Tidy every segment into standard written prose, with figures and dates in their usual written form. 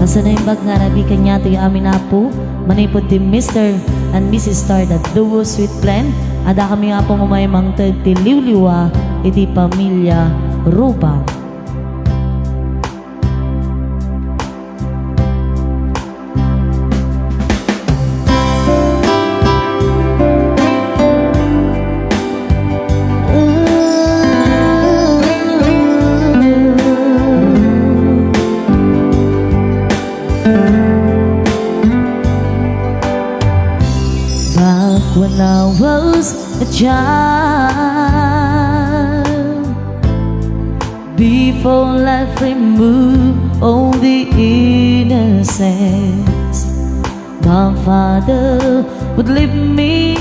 Kasanaimbag nga nabikan niya ito yung amin apo. Manipod din Mr. and Mrs. Star that duo sweet blend. Ada kami nga po umaymang tiliwliwa iti pamilya Ruba. Back when I was a child, before life removed all the innocence, my father would leave me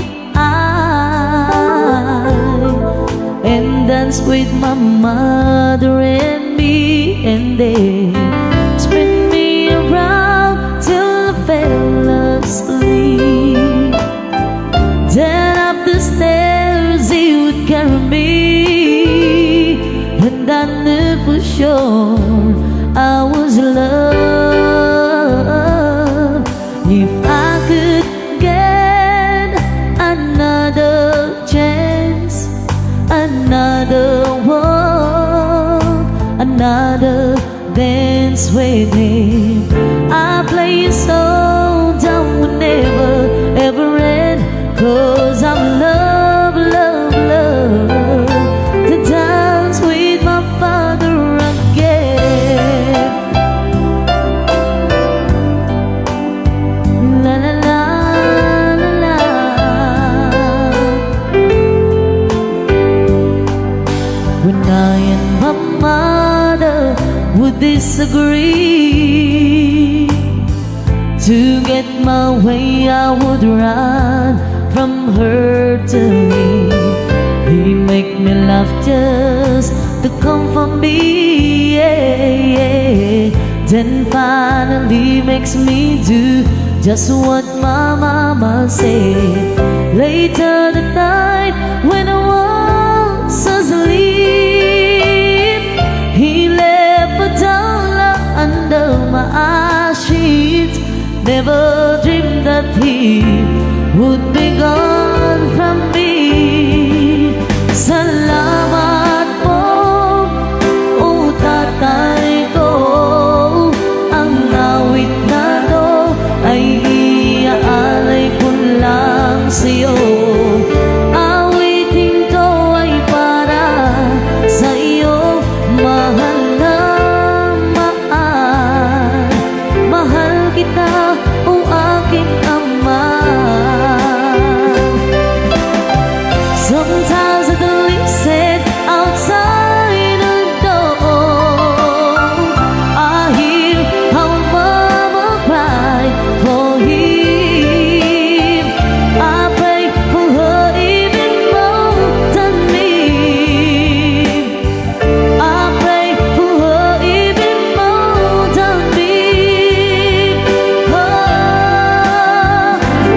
and dance with my mother and me, and they spin me around till I fell asleep. Then up the stairs he would carry me, and I knew for sure I was loved. If I could get another chance, another walk, another dance with him, I play a song that would never ever end. 'Cause I'm love, love, love to dance with my father again. La la la la la. When I and my mother would disagree, to get my way I would run from her to me. He make me laugh just to comfort me, yeah, yeah. Then finally makes me do just what my mama said. Later that night when I was asleep, he left a dollar under my sheet. Never dreamed that he would be gone from me. Salamat po, o tatay ko. Ang awit na to ay iaalay ko lang sa'yo. Awitin ko ay para sa iyo, mahal na mahal. Mahal kita, o aking ama. Sometimes I listen outside the door, I hear how mama cry for him. I pray for her even more than me. I pray for her even more than me. Oh,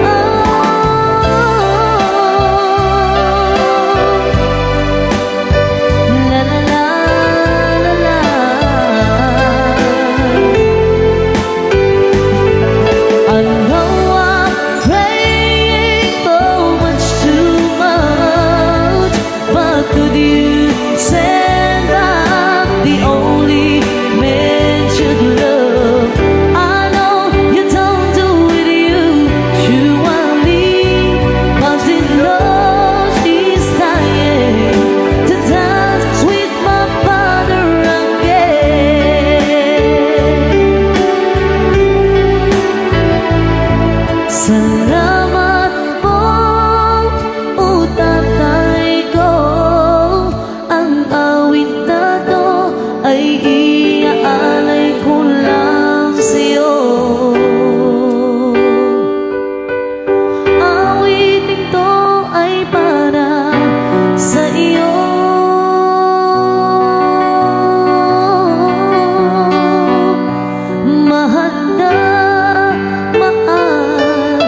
oh, la la la la la. I know I'm praying for much too much, but could you send back the only man should love? I know you don't do it usually, 'cause you know she's dying to dance with my father again. Salamat po, o tatay ko. Ang awit na to ay iaalay ko lang sa'yo. Awitin to ay para sa iyo. Mahal na mahal,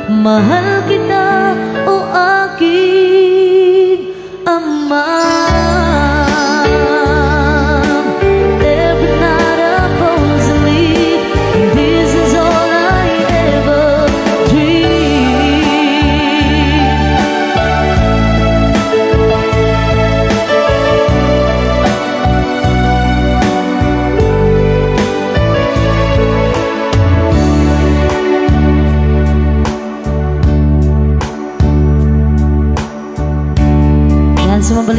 mahal kita, o aking ama. Every night I fall asleep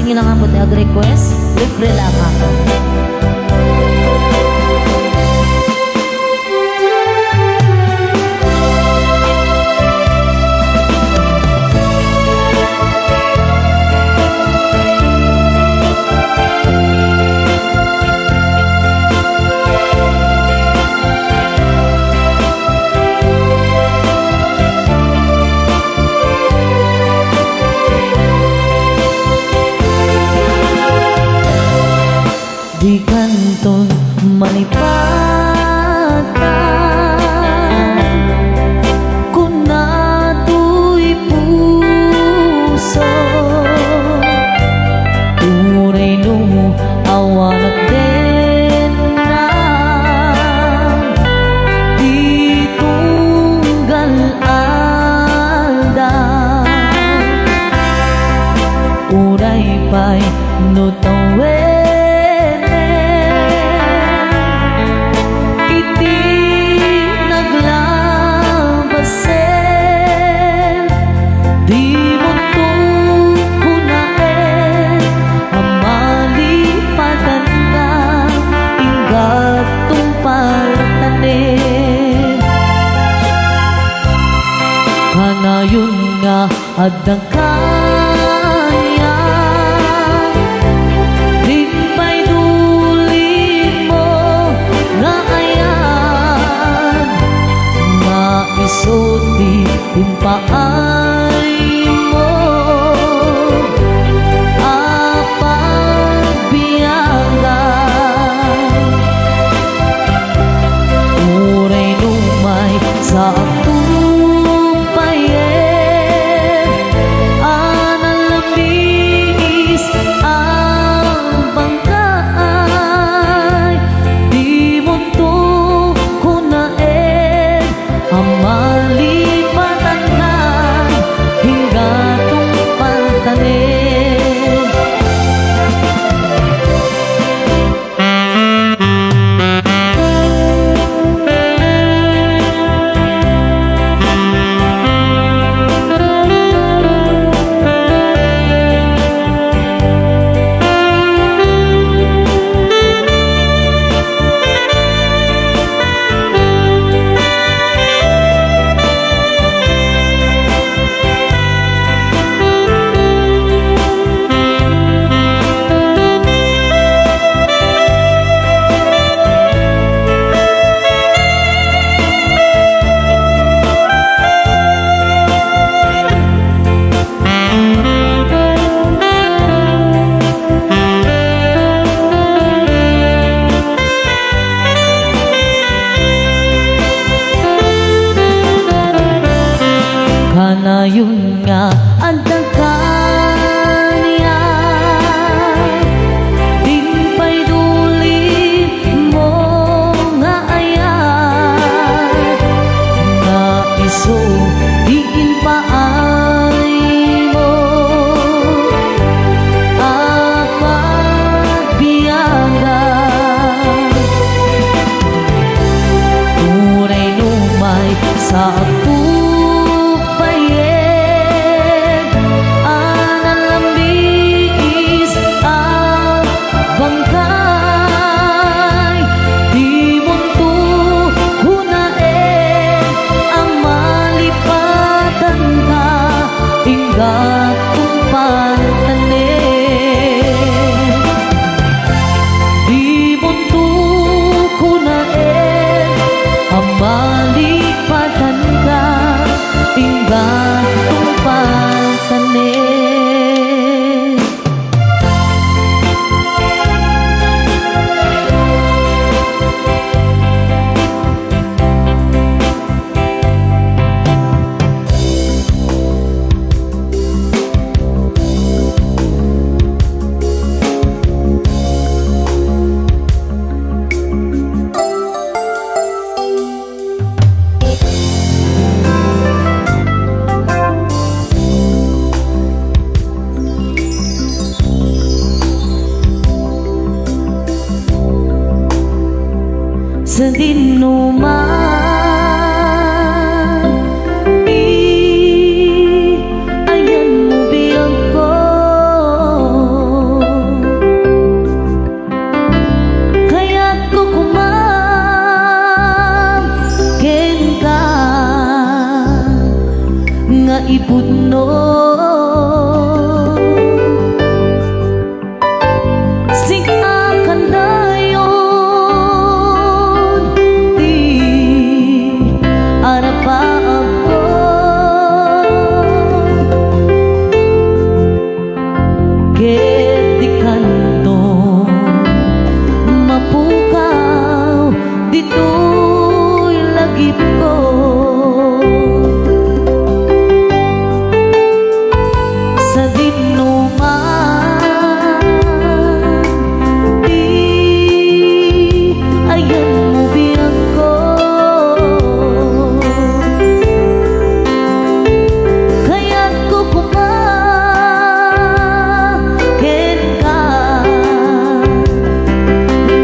Sige lang ang puti request, libre lang ako. Di kanton malipatan kung nato'y puso tunay no awan at din na di tunggal alda uray pa'y nutawe yun nga adang kanya din pa'y dulin mo nga ayan maisulti din paay mo apagbiyagan uray numay sa ako na yun nga ang kanya din pa'y duli mo nga ayan na iso diin paay mo apagbiyagan tunay numay sa ako gatong pantanin di buntu ko na ang malipatan ka gatong pantanin. Sa dinuman ayan mo biyang ko ipudno. Sigakan na yun, di arapa ako. Ket di kanto mapukaw, dito'y lagip ko. Sa dinuman, di ayan mo biyang ko. Kaya't ko kumaken ka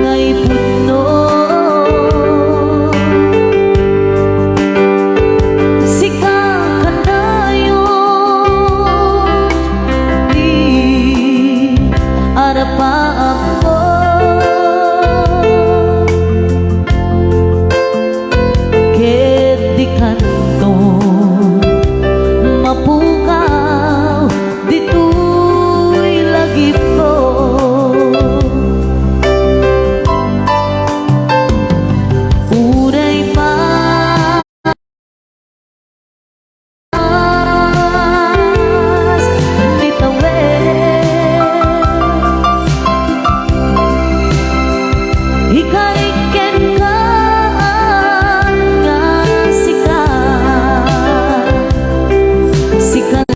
ngay pudno. Sigakan na yun, di arapa ako. Ket di kanto mapukaw, dito'y lagip ko. Uray pa ikariken ka nga sikat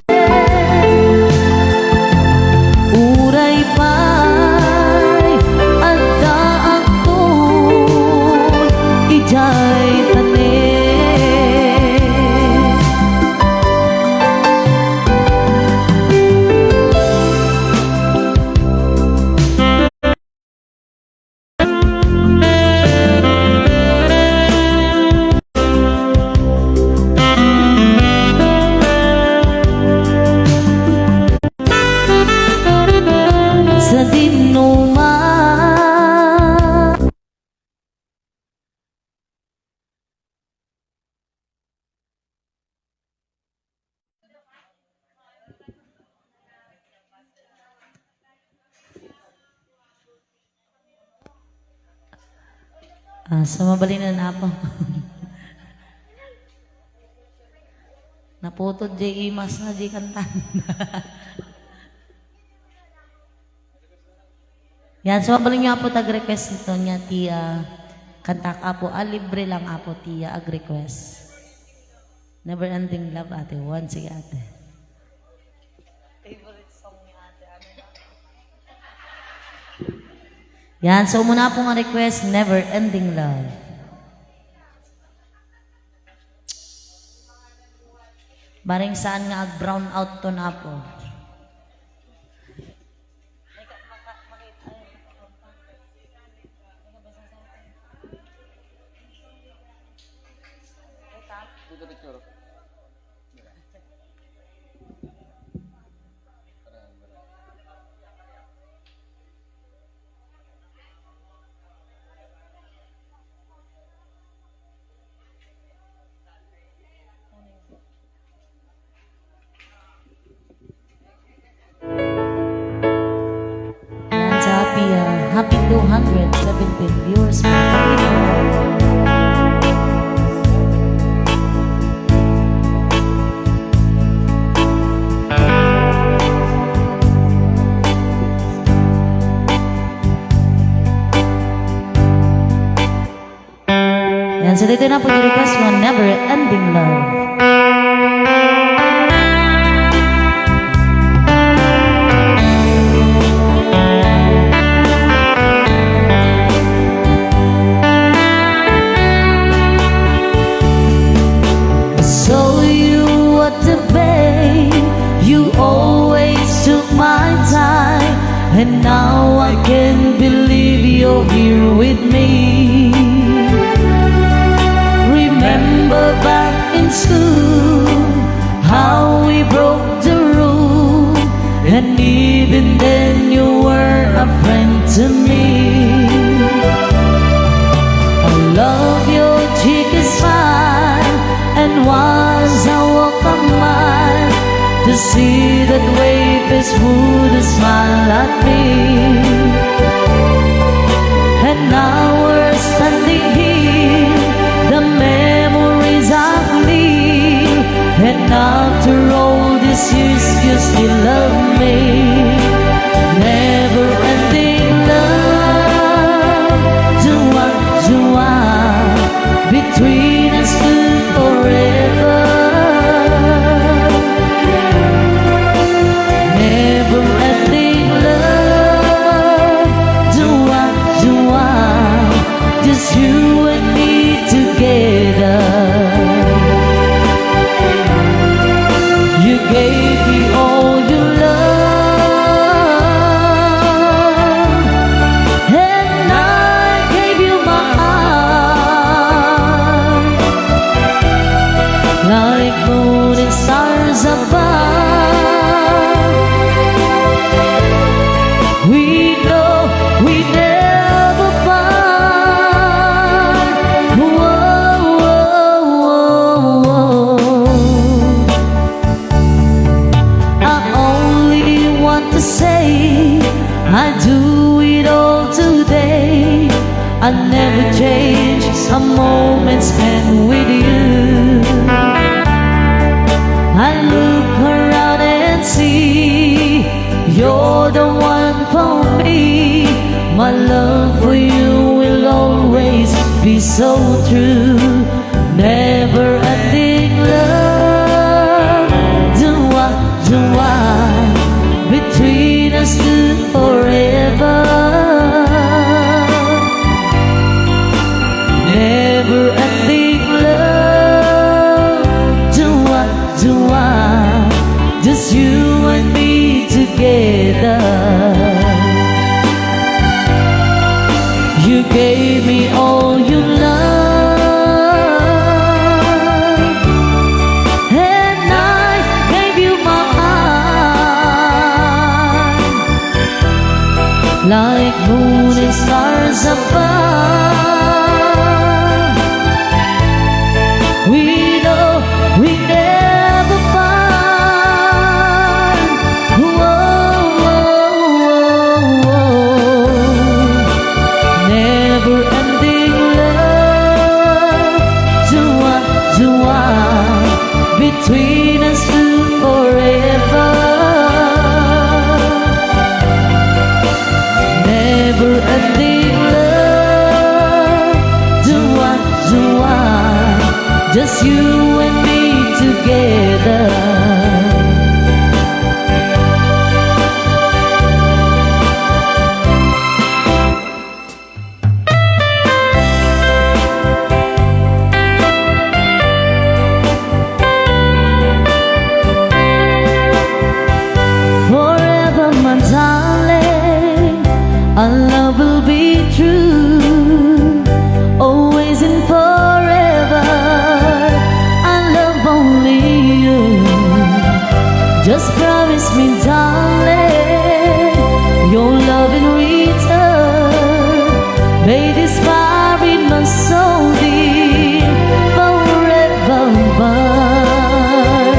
uray pa'y adda akton ijay tanen. Sa dinuman, sumabalinan na po. Naputod di imas na di kantan. Yan, sumabalin niyo po tag-request nito niya, tiya. Kanta ka po, libre lang po, tiya, ag-request. Never Ending Love, ate. One, sige, ate. Favorite song niya, ate. Yan, so muna po nga request, Never Ending Love. Baring saan nga ag-brown out to na po. Happy 217 viewers. Yan, so dito na po di-request mo, Never Ending Love. And now I can't believe you're here with me. Remember back in school how we broke the rule, and even then you were a friend to me. I love your cheeky smile, and once I walk a mile see that wayfares would smile at me. And now we're standing here, the memories I leave. And after all these years, you still love me. Never ending love, Jua, between us two forever. Never ending love, Jua, just you and me together. You gave me all your love, and I gave you my heart. Like moon and stars above, we know we never part. Whoa, whoa, whoa. I only want to say I do it all today. I never change a moment spent with you. I look around and see you're the one for me. My love for you will always be so true. Never ending love, Jua, between us two forever. Never ending love, Jua, just you and me together. You gave me all your love, and I gave you my heart. Like moon and stars above, we know we never part. Whoa, whoa, whoa. Never ending love, Jua, between us two forever. Never ending love, Jua, just you and me together. Forever, my darling, our love will be true, always and forever. I love only you. Just promise me, darling, your love in return. May this fire in my soul dear forever burn.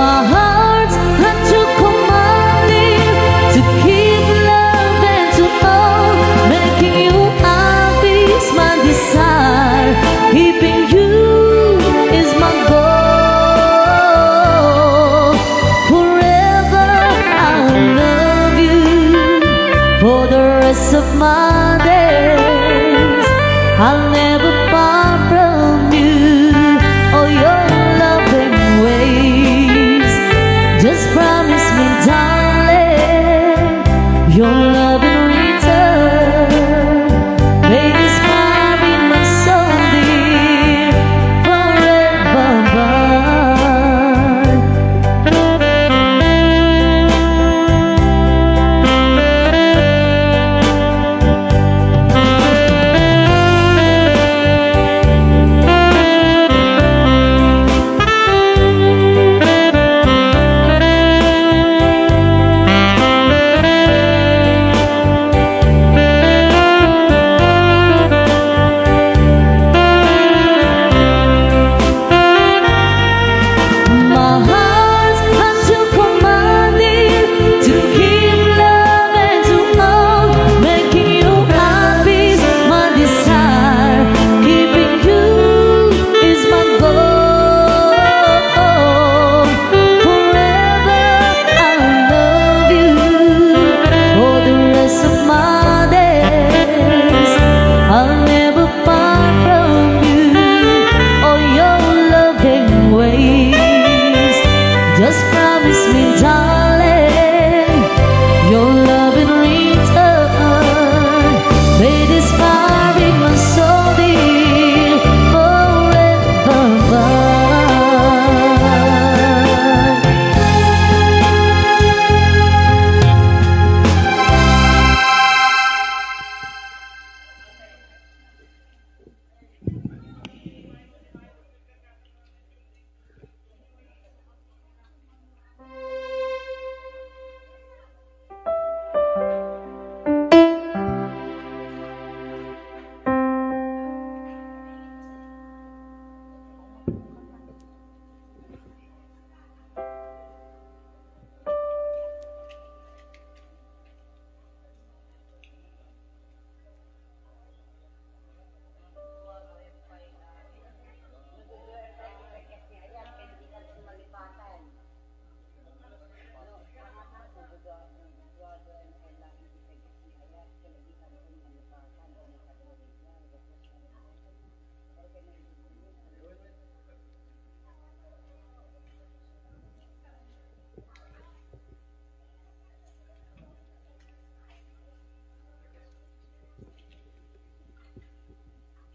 My heart had to commanding to keep love and to hold, making you happy is my desire. Keeping you is my goal. Forever I'll love you for the rest of my days. I'll never part from you or your loving ways. Just promise me, darling, your love in return. May this fire in my soul dear forever burn.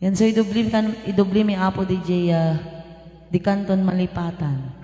Yan so idubli mi apo DJ di kanton Malipatan.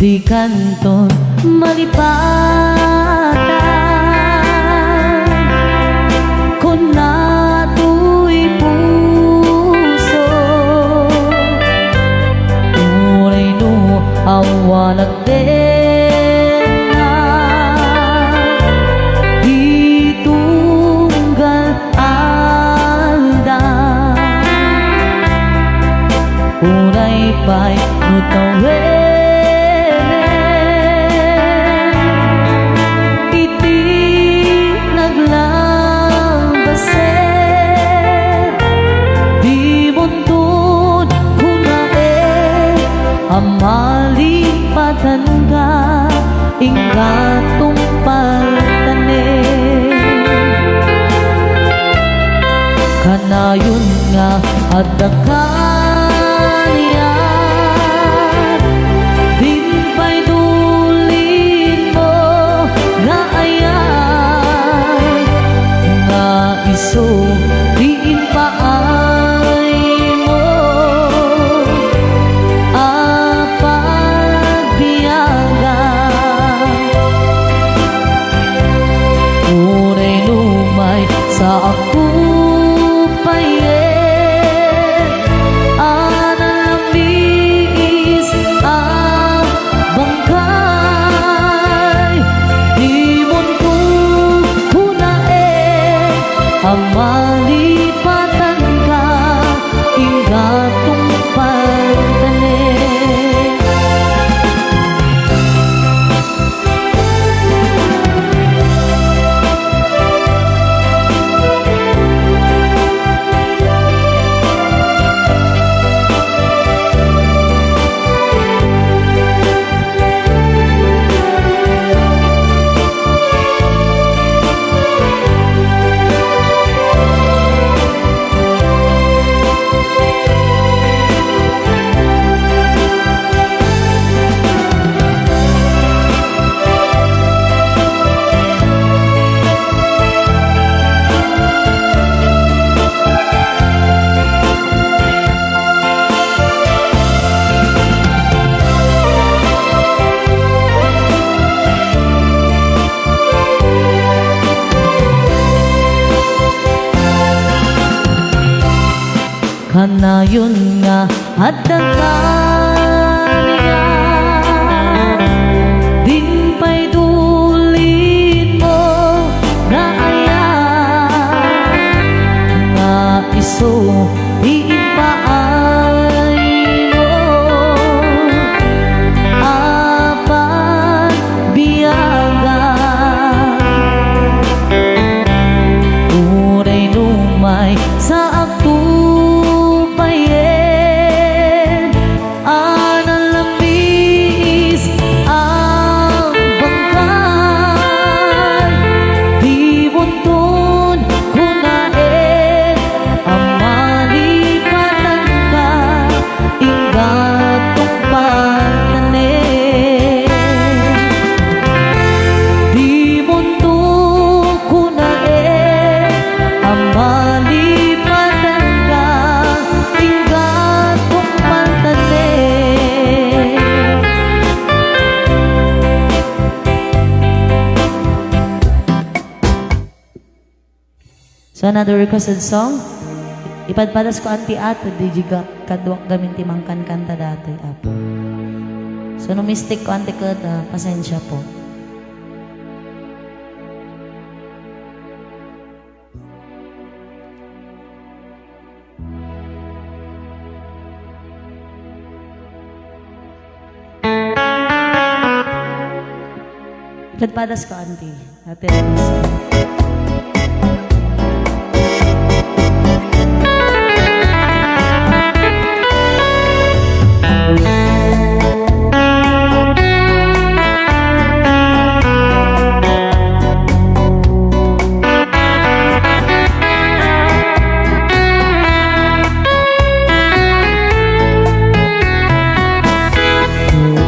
Di kanton Malipatan kung nato'y puso tunay no awalag din na ditunggal alda unay pa'y nutawin Malipatan ka ingatong pagtanim kanayon nga at nakaniyan din pa'y dulin mo nga ayan nga iso diin paay mo sa ako payen analambis ang bangkay di mon ko hunain ang malipatan ka ingatong pagtanim. Kanayon nga at nakaniyan din pa'y dulin mo nga ayan nga iso diin paay mo apat biyaga tunay numay sa ako So another requested song. Ipadpadas ko anti ato di jiga kadwak gamin timangkan kanta dati apo. So no mistake ko anti kada pasensya po. Ipadpadas ko anti. Ate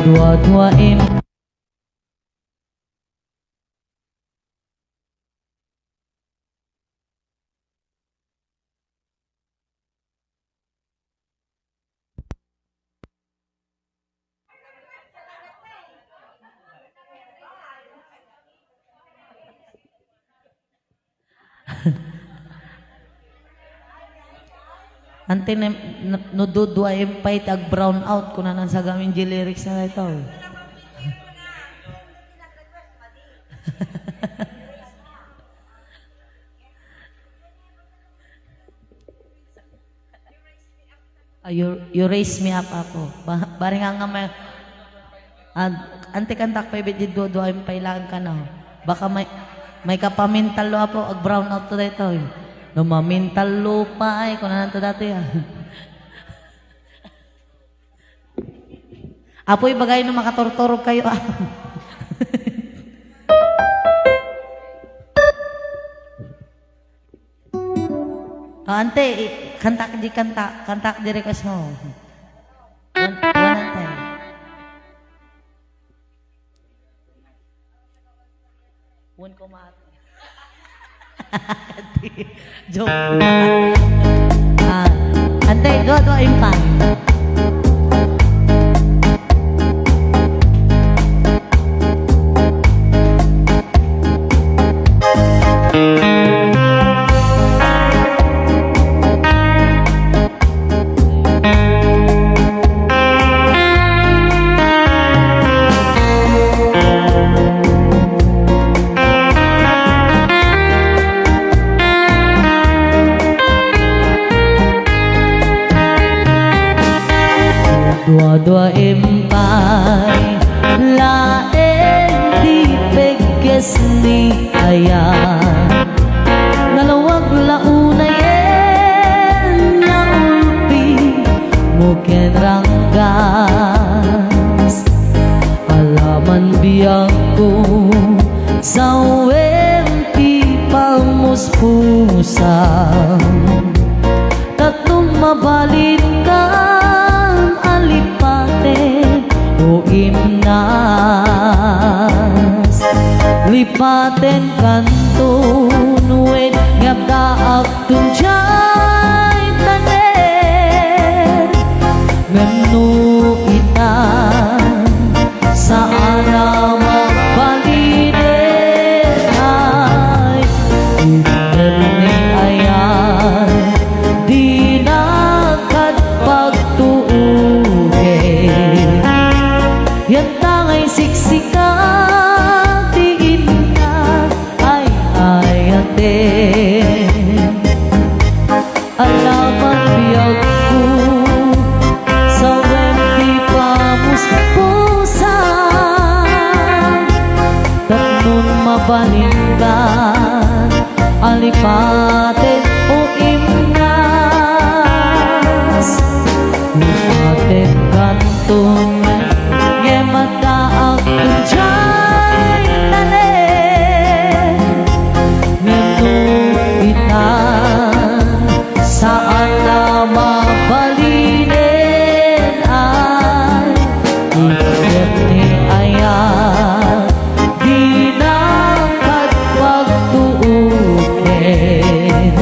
dua-duain ante no dudwa pay tag brown out kuna nang sa gamin G lyrics na ito. You raise me up ako. Bari nga may ante kantak pay bit dudwa pay lang ka na. Baka may kapamintalo apo ag brown out to dito. No mamintal lupa ay kung nanto dati yan. Apoy bagay no makatortorog kayo. Ante, kantak di request mo. One ante. One komate. Joke. Ante, dua impan. Dua-dua impay laeng di peges ni ayan nalawag launayen na ulpi mungkin ranggas alaman biyangku sa wenti pamuspusang tatlong mabalikan alipate o imnas lipaten kanton wet ngabdaak tunjay taner nganu itan saan mabalinen ay interni ayan di nakad pagtuuge yan tangay siksika tiin ka ay ayaten alaman biyag ko sa wenti pamuspusan tanun mabalinggan alipaten o imnas lipaten kanton ngemadaak tunjay tanen menuitan saan na mabalinen ay iket ni ayat di nakad pagtuuken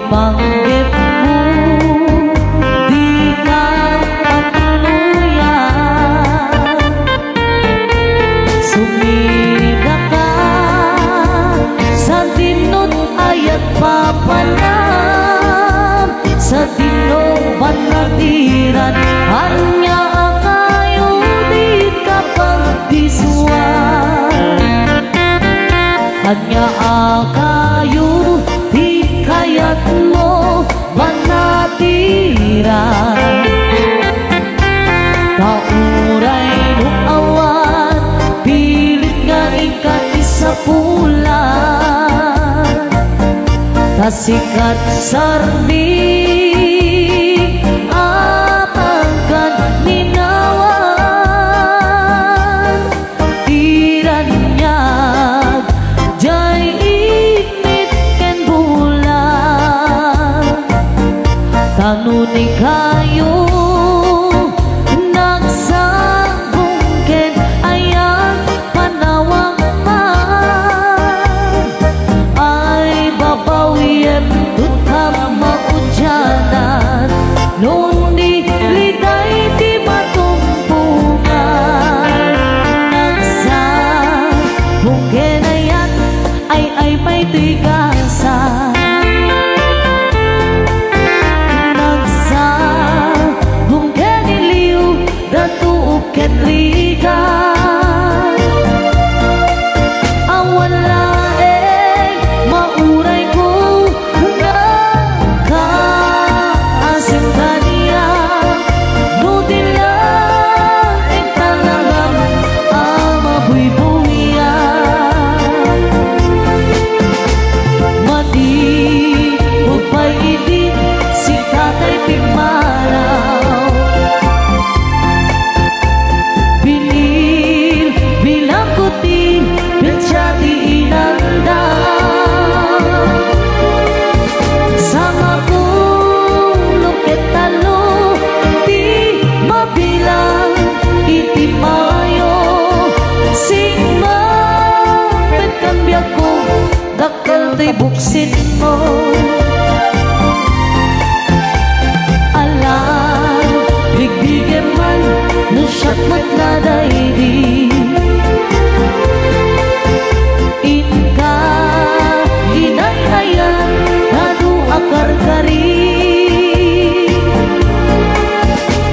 panggip mo, di ka patuluyan. Sumida ka sa dinot ayat papanam, sa dinong panatiran anya kayo di ka pagdisuan. Anya kayo di kayat mo manatiran. Kauray nung awan pilit nga ikat isa pulan, tasikat sarni apangkan ninawan. Tiran niya jay init ken bulan, tanuni kayo nagsabong ken ayan panawang man. Ay babawiem tutam maudyanan, noon di liday di matumpungan. Nagsabong ken ayan ay may tigasan. Nagsabong ken iliw datuog ken ligan. Awan laeng mauray ko nga kaasim kaniya, no dilaeng talagang amabuybuyan. Madi upay idin si tatay pigmaraw, binil bilang kuti pinsyati inanda. Sama kulong ketalo di mabilang itimayo, sing mapet kambya ko dakal tay buksit mo. Alam bigbigyan man no siyat magnaday di inka inayayan nadu akar-kari.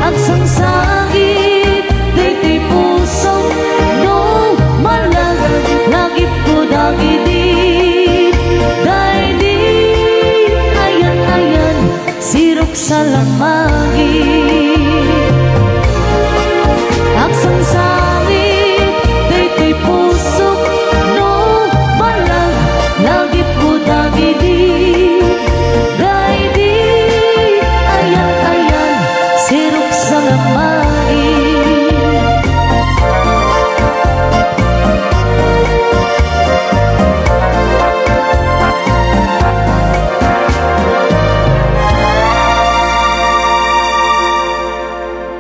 Agsang sakit di puso no malang lagip ko dagiti. Day di ayan-ayan sirok sa lamagi. Agsang sakit di puso no malang lagip ko dagiti. Day di ayan-ayan sirok sa lamagi.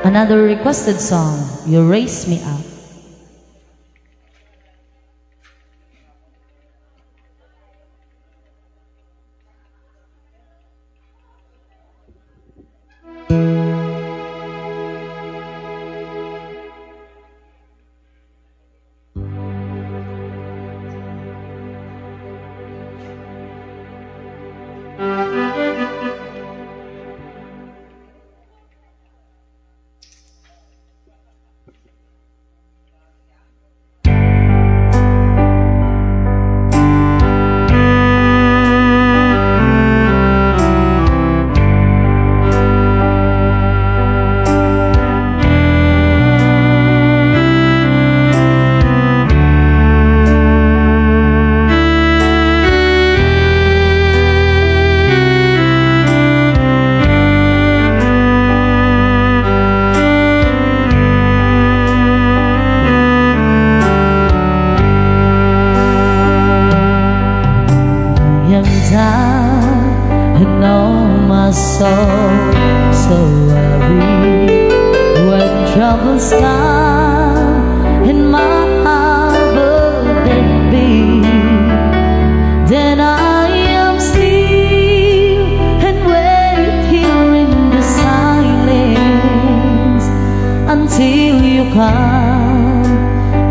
Another requested song, You Raise Me Up. so worried when troubles come and my heart burdened be. Then I am still come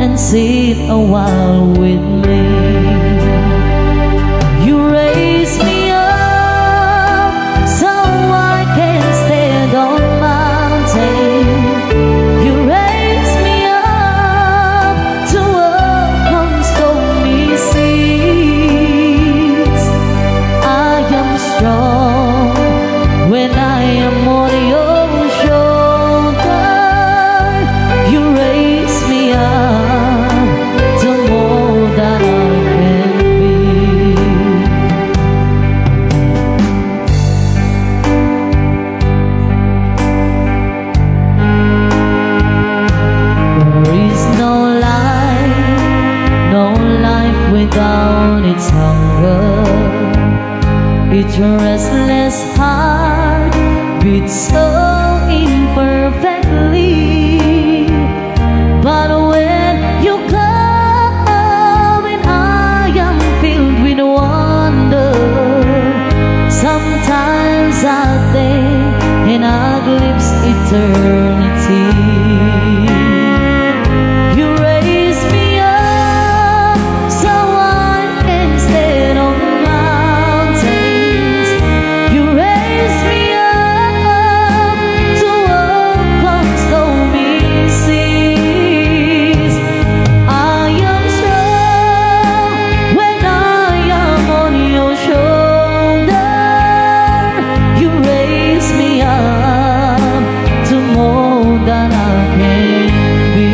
and sit a while with me. You raise me up so I can stand on mountains. You raise me up to walk on stormy seas. I am strong when I am on your shoulder. You raise me up to more than I can be. There is no life without its hunger. Each restless heart beats so imperfectly. But when you come and I am filled with wonder, sometimes I think and I glimpse eternity. You raise me up so I can stand on mountains. You raise me up to walk on stormy seas. I am strong when I am on your shoulder. You raise me up to more than I can be.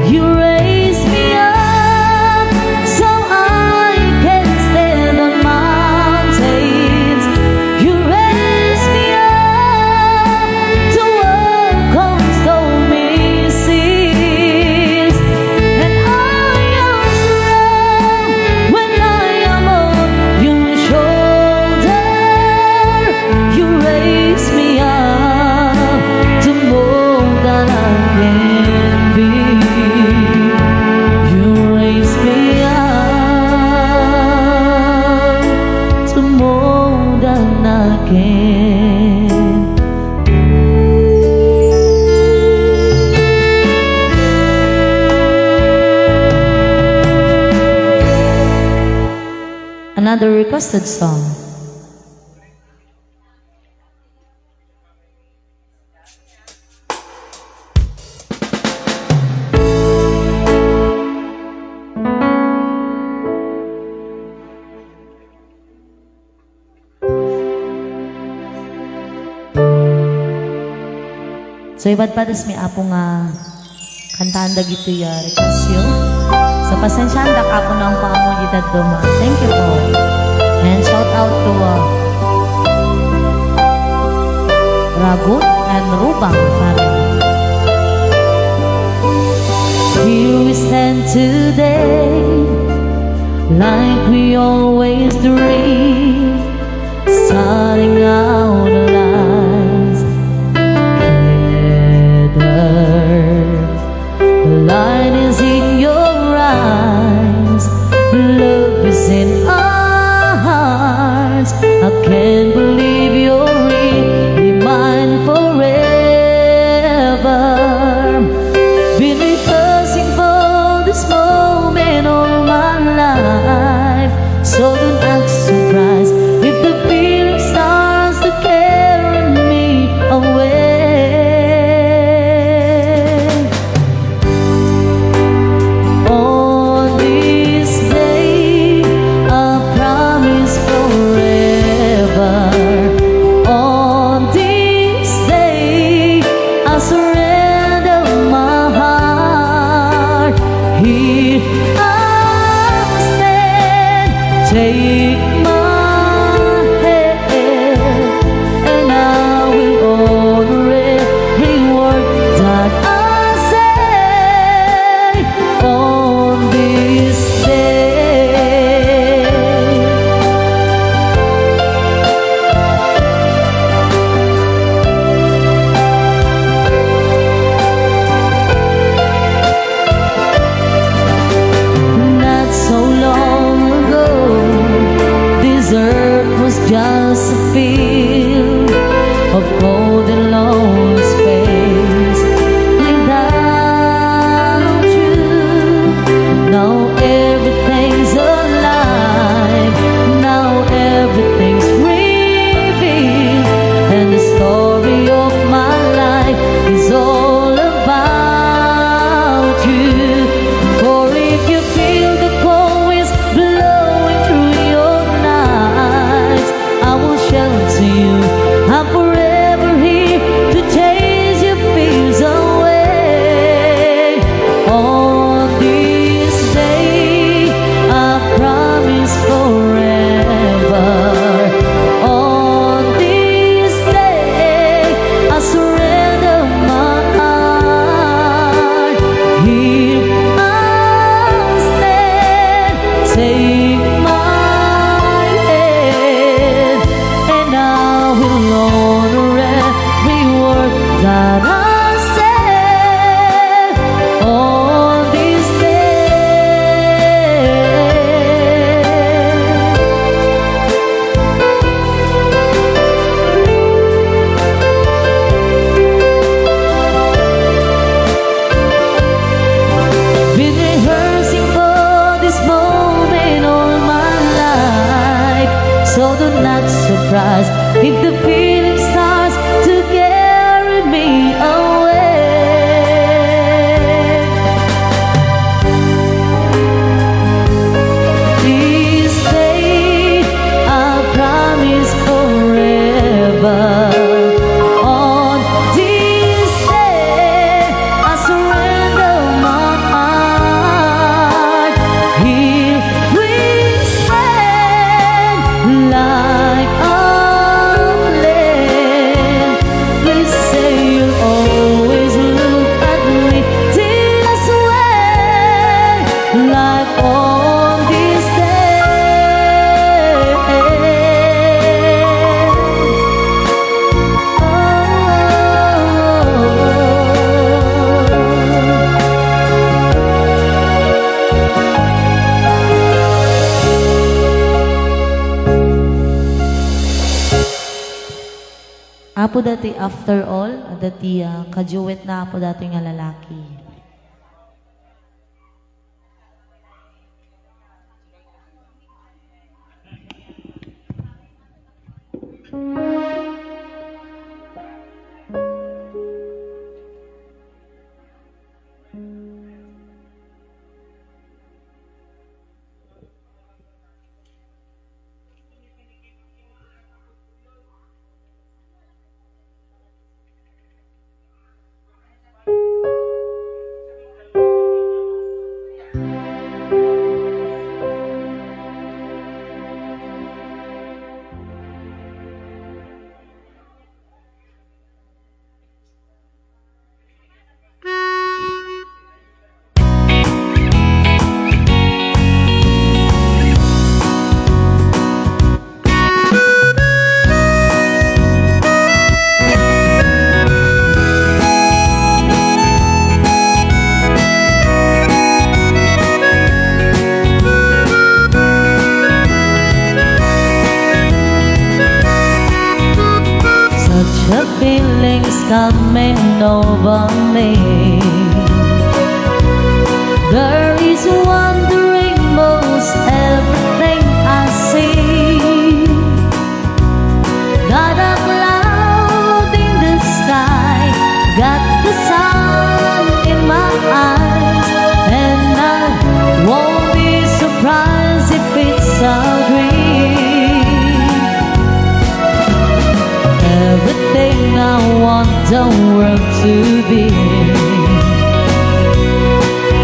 You raise me up so I can stand on mountains. You raise me up to walk on stormy seas. And I am strong when I am on your shoulder. You raise me up to more than I can be. You raise me up to more than I can. Another requested song. So ibad padas mi apo nga kantaan dagito ya rekasyo. Sa pasensyahan dak apo na ang paamo gitad duma. Thank you po. And shout out to Ragut and Rubang family. Here we stand today like we always dream, starting out our lives together. The light is in your eyes, love is in our hearts. I can't believe you're really mine forever. Been rehearsing for this moment all my life, so don't act surprised if the feeling starts to care. Apo dati after all, dati kajuwet na apo dati nga lalaki. The feelings coming over me. There is wondering most everything I see. Got a cloud in the sky, got the sun in my eyes, and I won't be surprised if it's a dream. Everything I want the world to be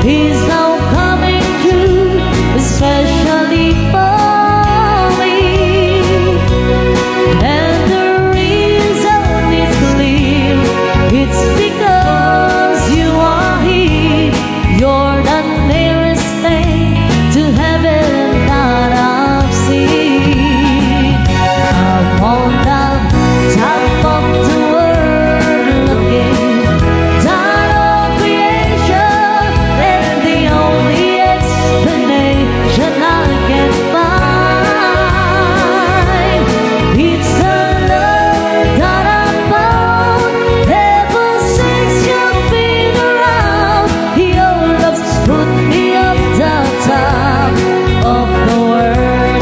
is now coming true, especially for me. And the reason is clear, it's because you are here. You're the nearest thing to heaven that I've seen. I'm on the top of the world looking down on creation, and the only explanation I can find, it's the love that I found ever since you've been around. Your love's put me up the top of the world.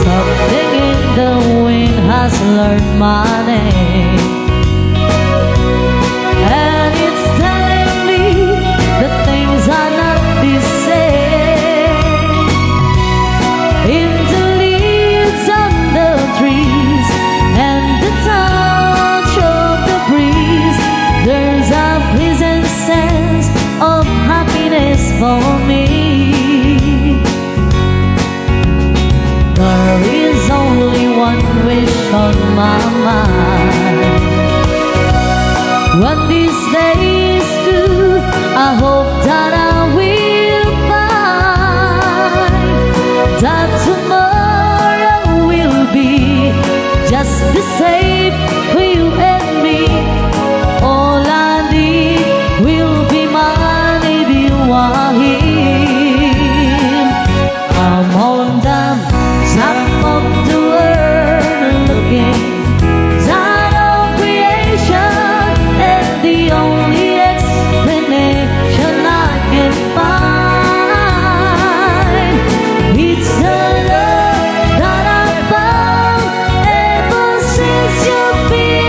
Something in the wind has learned my name, and it's telling me that things are not the same. In the leaves on the trees and the touch of the breeze, there's a pleasant sense of happiness for me. There is only one wish on my mind. One these days too, I hope that I will find that tomorrow will be just the same for you and me. All I need will be mine if you are here. I'm on the top of the world looking down on creation, and the only explanation I can find, it's the love that I found ever since you've been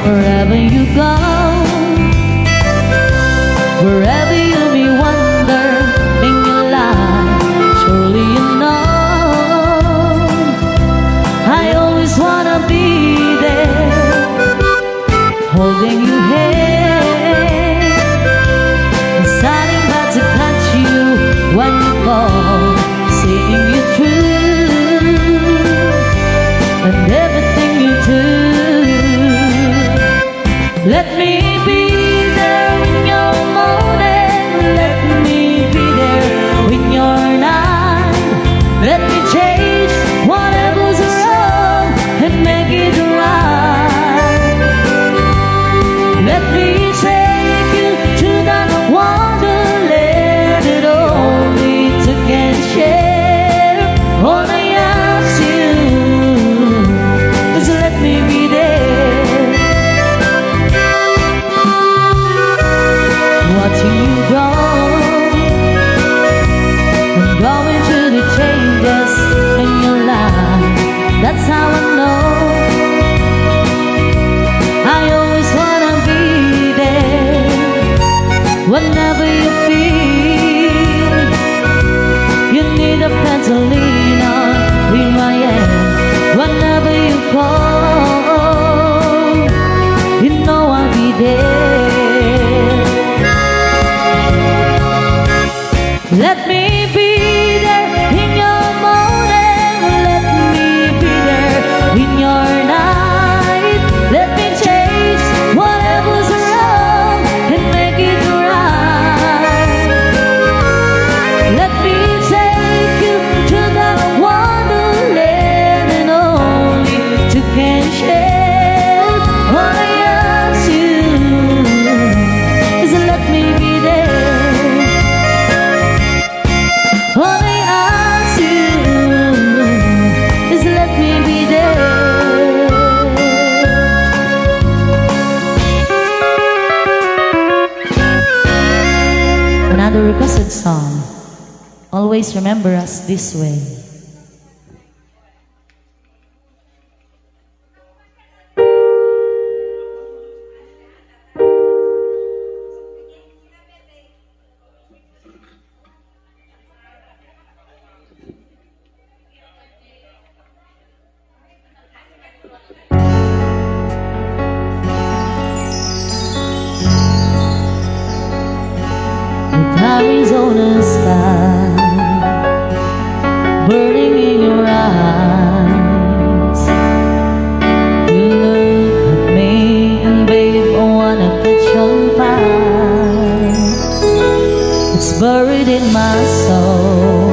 wherever you go, wherever you may wander in your life. Surely you know I always wanna be there, holding your hand, deciding not to catch you when you fall, seeing you through and everything you do. Let me be there in your morning, let me be there in your night. Let me change whatever's wrong and make it right. Let me take you to that wonderland that only two can share. Only ask you, just let me be there, watching you grow and going through the changes in your life. That's how I know I always wanna be there. Whenever you feel you need a friend to lean on, here I am. Whenever you call, you know I'll be there. Let me be there in your morning, let me be there in your night. Let me change whatever's wrong and make it right. Let me take you to that wonderland and only two can share. All I ask you is let me be there. All I ask you is let me be there. Another requested song, Always Remember Us This Way. With Arizona sky burning in your eyes, you look at me and babe, I wanna catch on fire. It's buried in my soul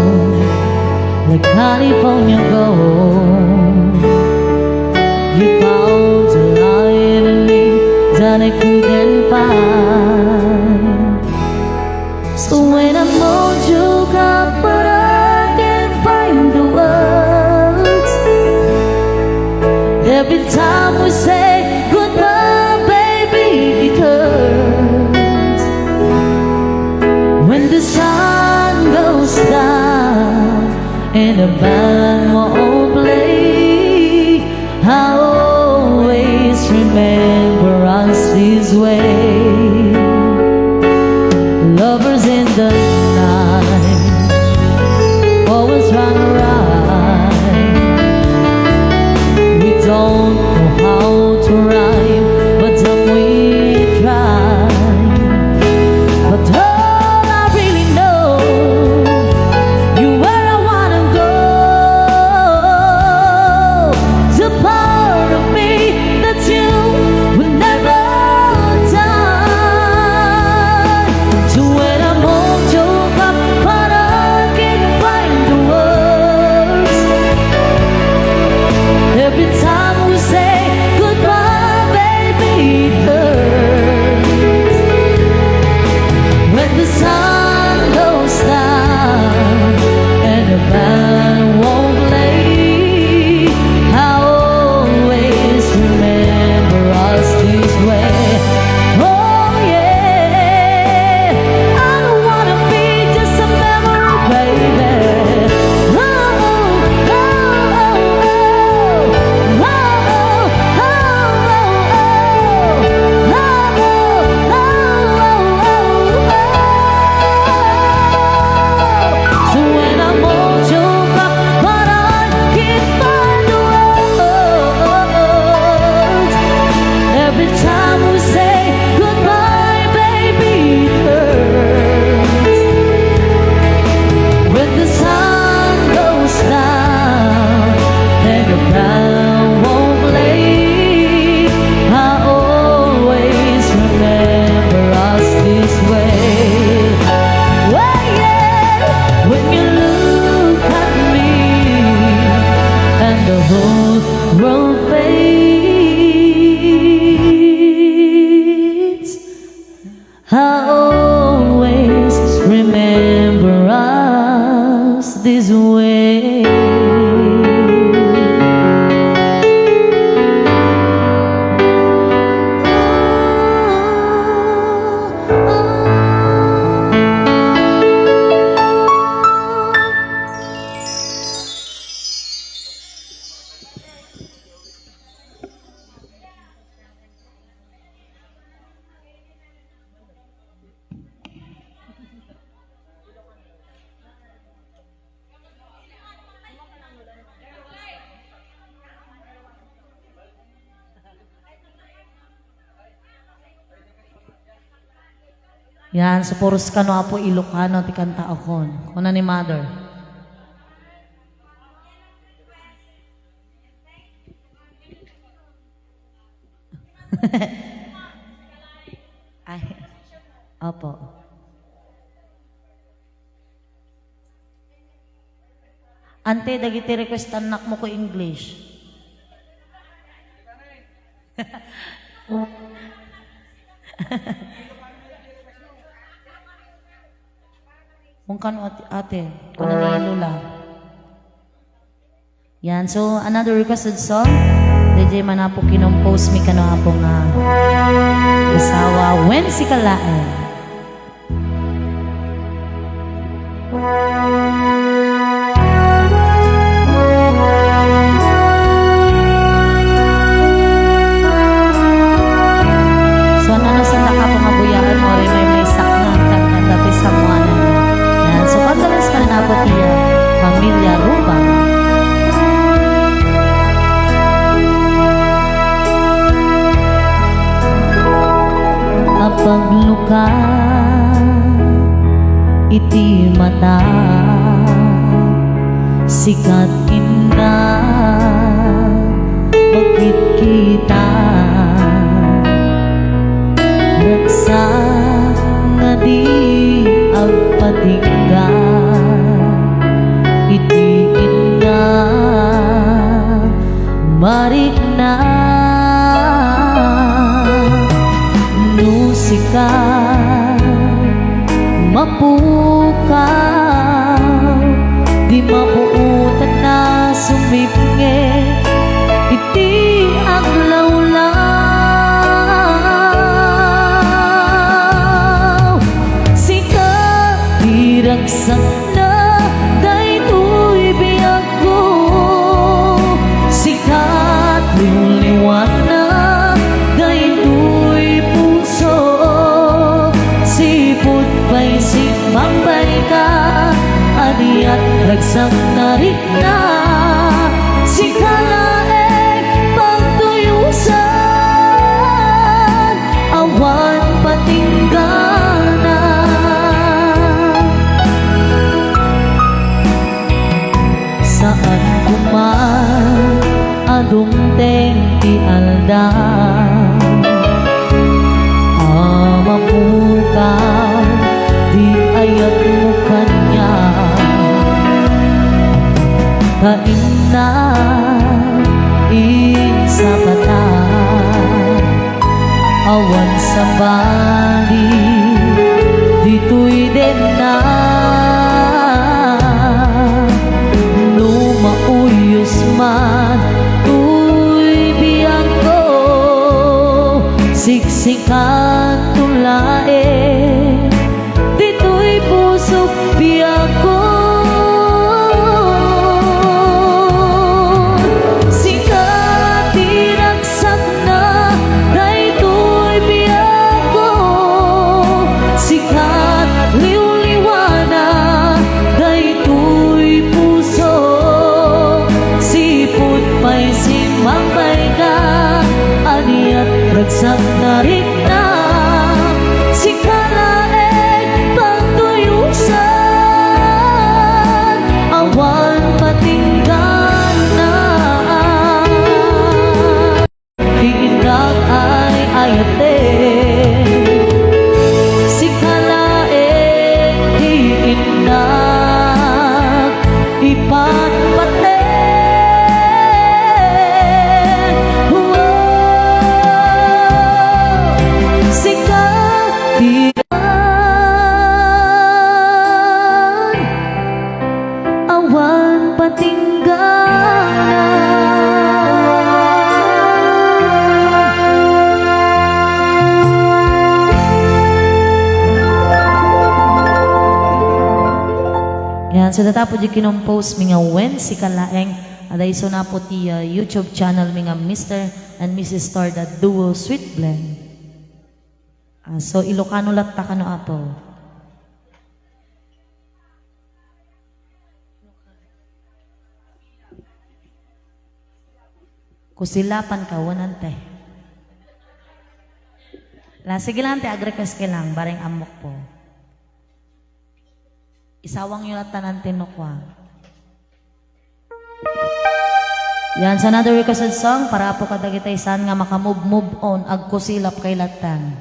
like California gold. You found a light in me that I couldn't find. So when I hold you up, but I can't find the words. Every time we say goodbye, baby, it hurts. When the sun goes down and the band won't play, I always remember us this way. Lovers in the night, always run around. We don't know how to rhyme, but then we try. But all I really know, you where I wanna go. Yan, so puros ka no apo Ilocano, ti kanta akon. Kuna ni mother. Ay, opo. Ante, dagiti request anak mo ko English. Kung kano ate, kung nanilo lang. Yan, so another requested song. DJ manapo kinompose mi kano apo nga asawa when si kalae. So ano sa nakapo nga buyaan mo rin may sakna kang dati sa mga yan. So pagkalas ka na po tiya Pamilya Rubang. Pagluka iti mata sikat inda bakit kita raksa nga di agpatingga iti inda marik na sikat mapukaw di mabuutan na sumipnge iti aglawlaw sikat diragsak na daytoy biyag ko sikat liwliwan na may simbambay ka adiat ragsang narik na si kalaek pagtuyusan awan patinggana saan kuman adumteng ti aldan mapukaw di ayat mo kanya kain na sa bata awan sa bali dito'y din na lumauyos man tuy biyang ko siksikan tulae dito'y pusok biyag ko sikat diragsak na daytoy biyag ko sikat liwliwana daytoy pusok sipot pa'y simbambay ka adiat ragsak na rin na si kalaek pagtuyusan awan patinggan na diindak ay ayate si kalaek diindak ipatpate awan patinggana yan so datapo di kinompose mga when si kalaeng aday so na po ti YouTube channel mga Mr. and Mrs. Star the Duo Sweet Blend so Ilocano latta kano apo kusilapan ka wanante la sige lang te agrekas ke lang bareng amok po Isawang yung tanan tinukwa. Yan, sa another requested song, para po kadagitaysan nga makamove on, agko silap kay latan.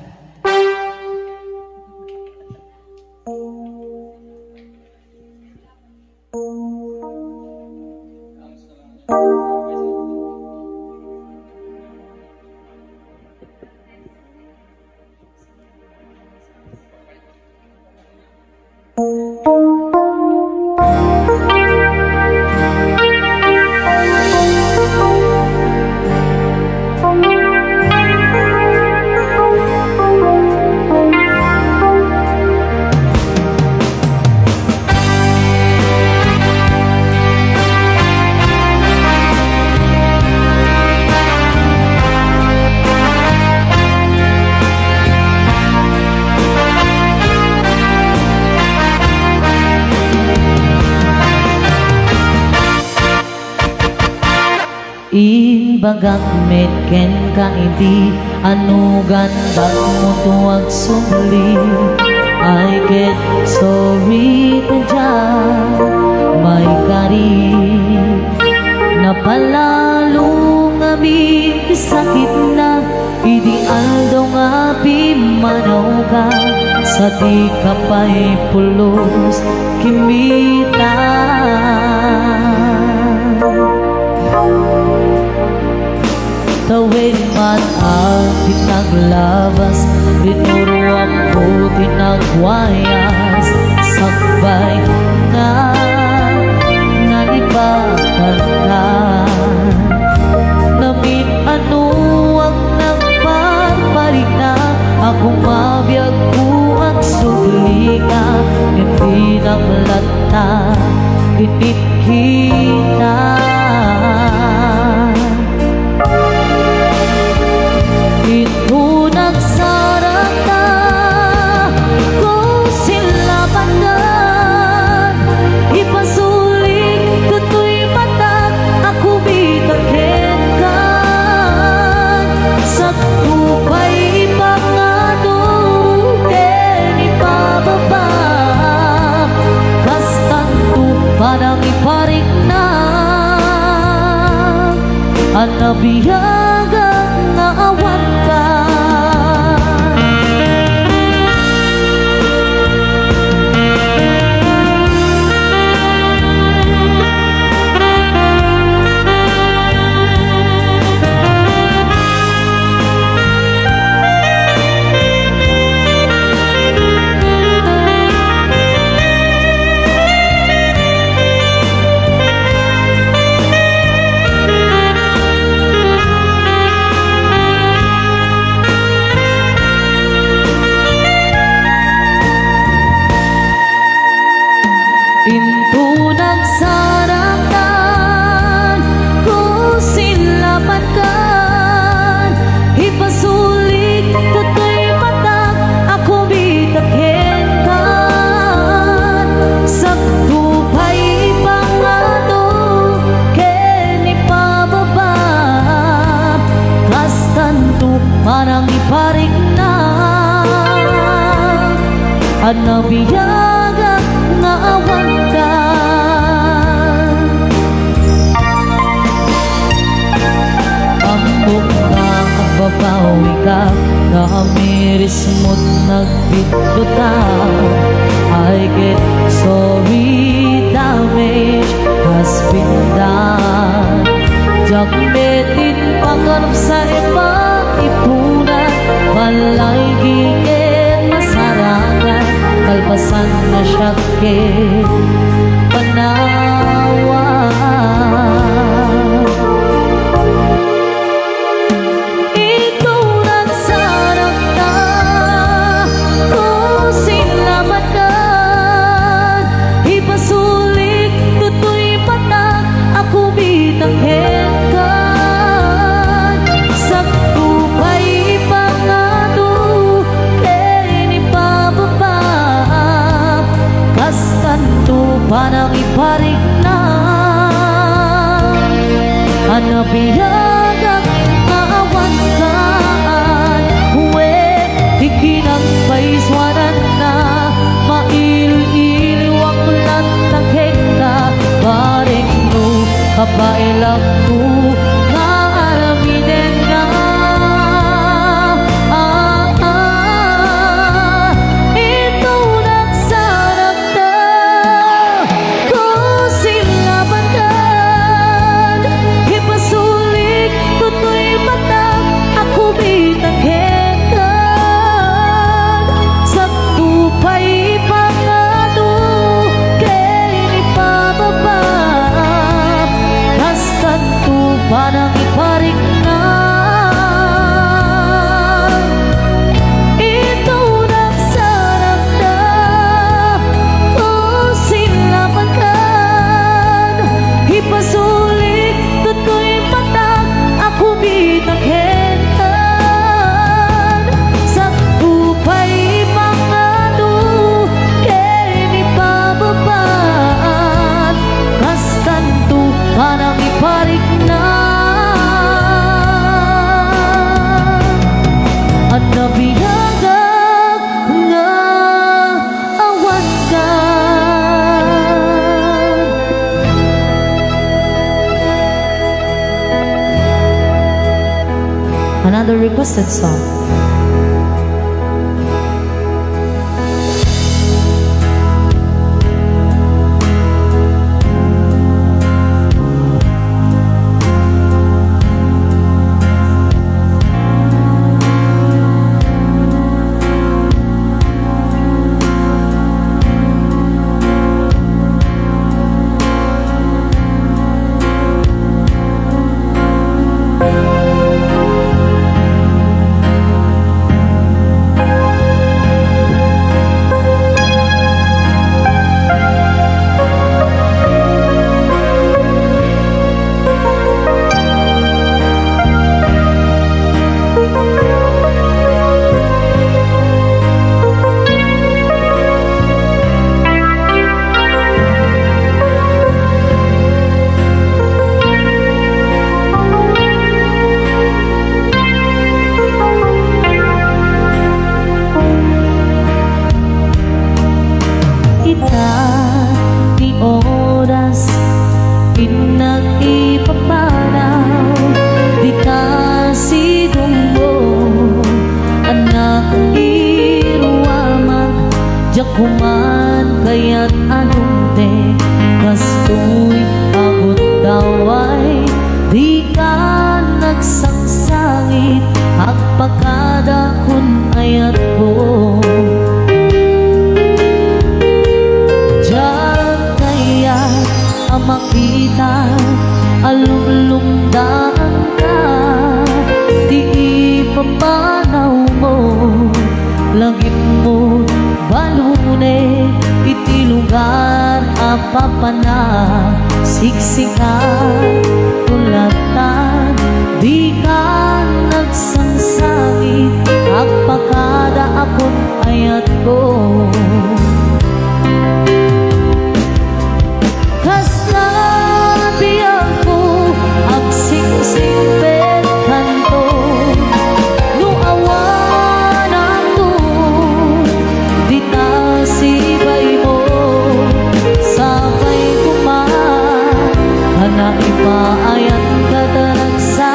Ibagak metken ka hindi anugan bag mo tuwag sumuli I get sorry to dyan may kari napalalo nga mi sakit na ideal daw nga pimanaw ka sa di ka pa'y pulos kimita Tawid man ang tinaglabas Tinuruan ko tinagwayas Sakbay na naipagkantan Namin ano ang nagpapalik na Akong mabiyag ko ang subli ka Hindi nang lata Kinit kita Ito nagsarang na kung sila pagkat Ipasuling kuto'y matat ako bitaghenkan Sa tupay ipangadukin ipababa Kastan tupanang iparik na Anabiyagang naawan ka Into nagsarangkan kung sila patkan Ipasulik to'y matag ako bitaghenkan Sakto pa'y ipangado ken ipababa Kastanto parang iparik na Anabiyaga naawan ka Ambok na kababawi ka Nakamiris mo't nagbituta I get sorry damage has been done Jagmetin pagkarap sa ibang ipunan Balay gingin masarangan Kalpasan na syakit panawa Ito nagsarang na kung sila matag Ipasulik to'y patag ako bitaghenkan Sakto pa'y ipangado ken ipababa Kastanto parang iparik na Anabiyagang maawan kaan Uwe, ikinang paiswanan na Mail-ilwang another requested song. Kuman kaya't anong te kastoy abot daway di ka nagsangsangit agpakada kun ayat ko diyan kaya't ang makita alumlumdaan ka di ipapanaw mo langit mo balune iti lugar apapana siksikan tulatan di ka nagsangsangit agpakada akon ayat ko kasta biyan ko agsingsing bet kanto no awan ako sibay mo sabay kuman hana ipaayan kadaragsa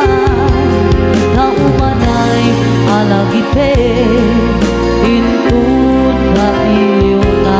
kaumanay alagipe intun ka iyuna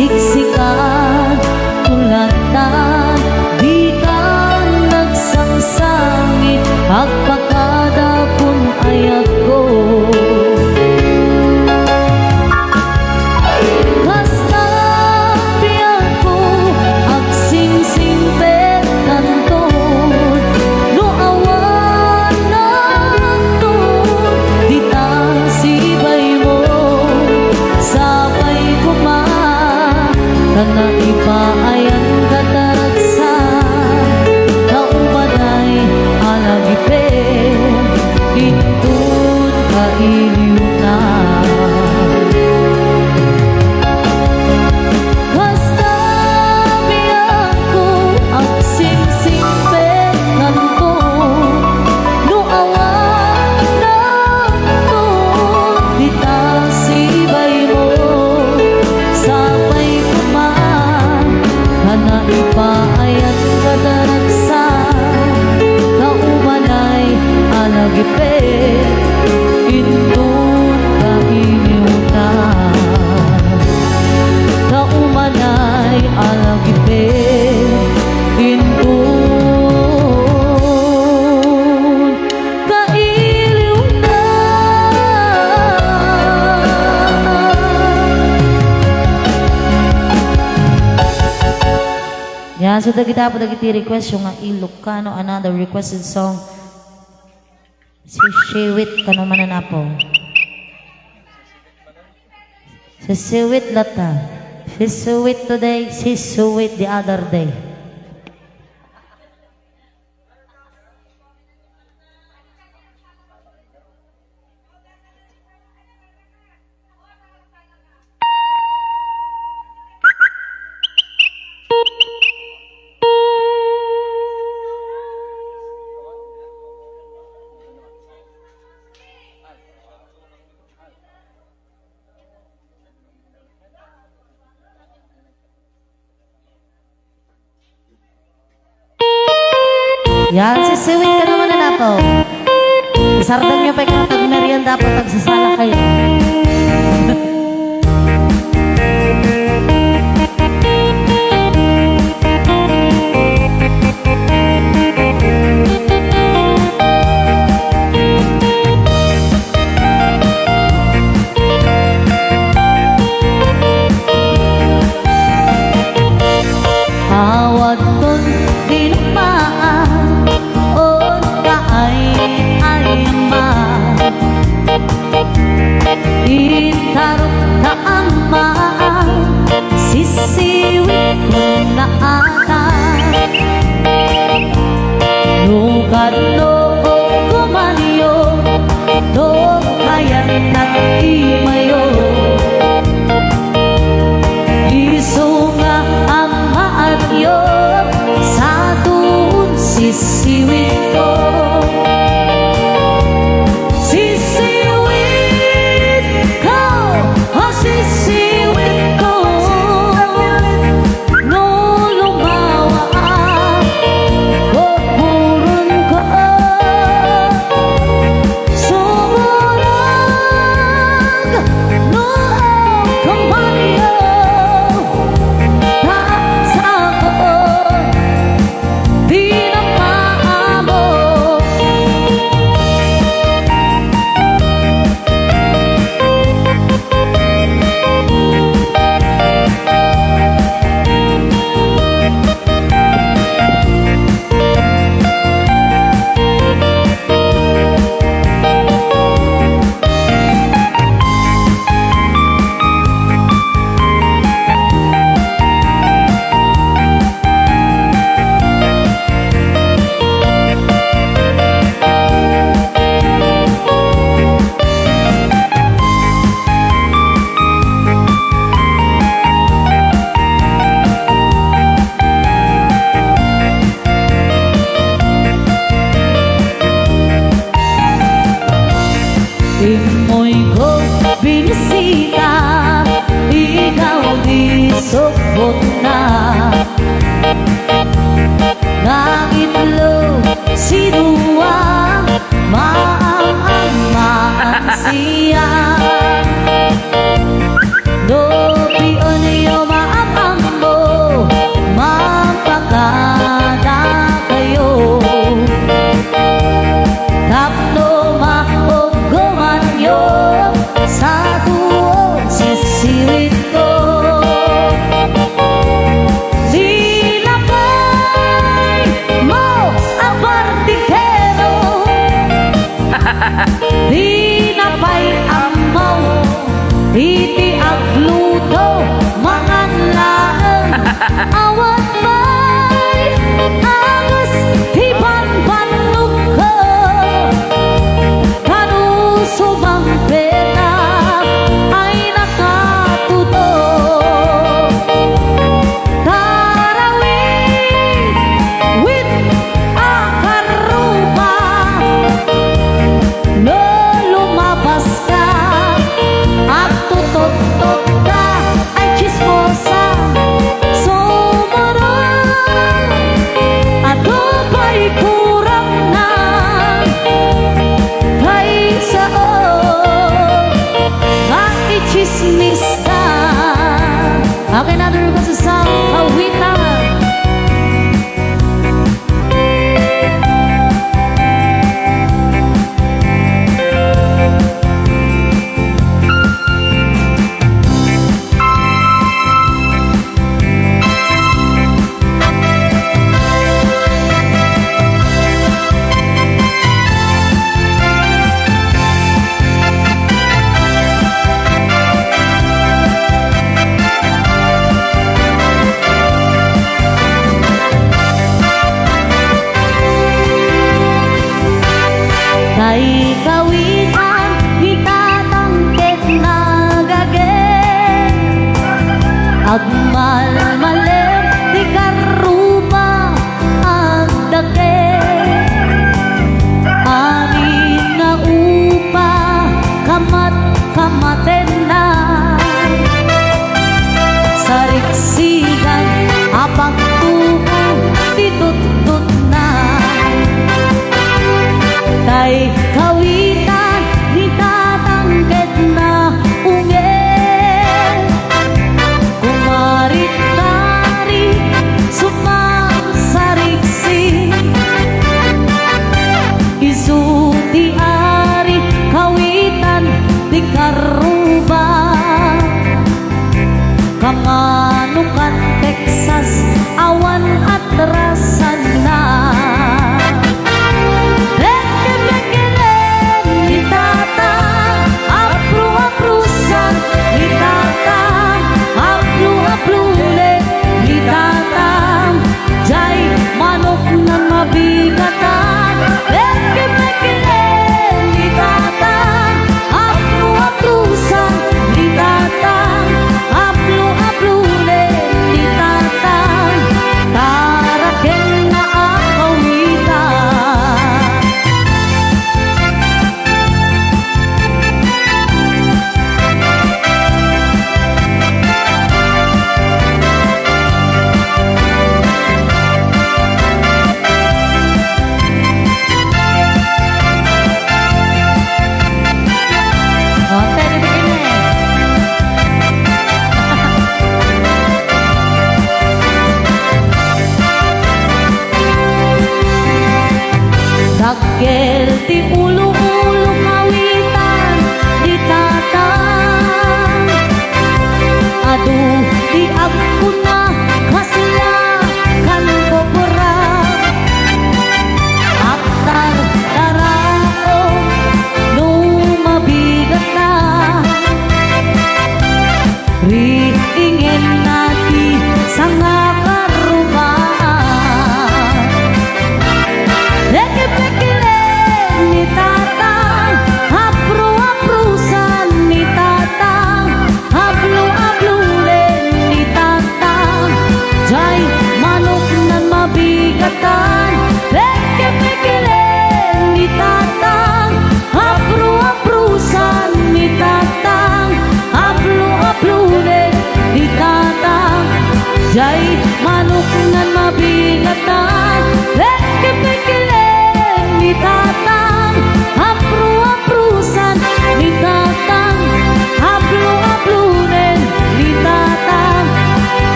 siksikan tulatan di ka nagsangsangit agpakada kun ayat ko kasta biyan ko agsingsing bet kanton no awan nato di ta sibay mo sabay kuman kana ipaayan kataragsa kaumanay alagipe intun ka iyuna basta biyan ko agsingsing bet kanton no awan nato di ta sibay mo sabay kuman hana ipaayan kadaragsa kaumanay alagipe intun Sudah kita po dagiti request yung nga Ilocano, another requested song. Si Shiwit kano mananapo. Si Shiwit lata. She's sweet today, she's sweet the other day. Yan, si Sweet ka naman na po. Isardan nyo pa yung tag-merienda po, tagsasala kayo. Awad kon dinumaan itarok na ama sisiwit ko na ata nukad loob kumanyo doon kaya't nag-imayo iso nga ang maanyo sa tuon sisiwit ko. Imoy ko binisita, ikaw di sukot na nangitlo si Dua, maang siya Dobi onyo maapang mo, mapakada kayo tapno maogoman yo sa tuon sisiwit ko sinapay mo ang bardikero sinapay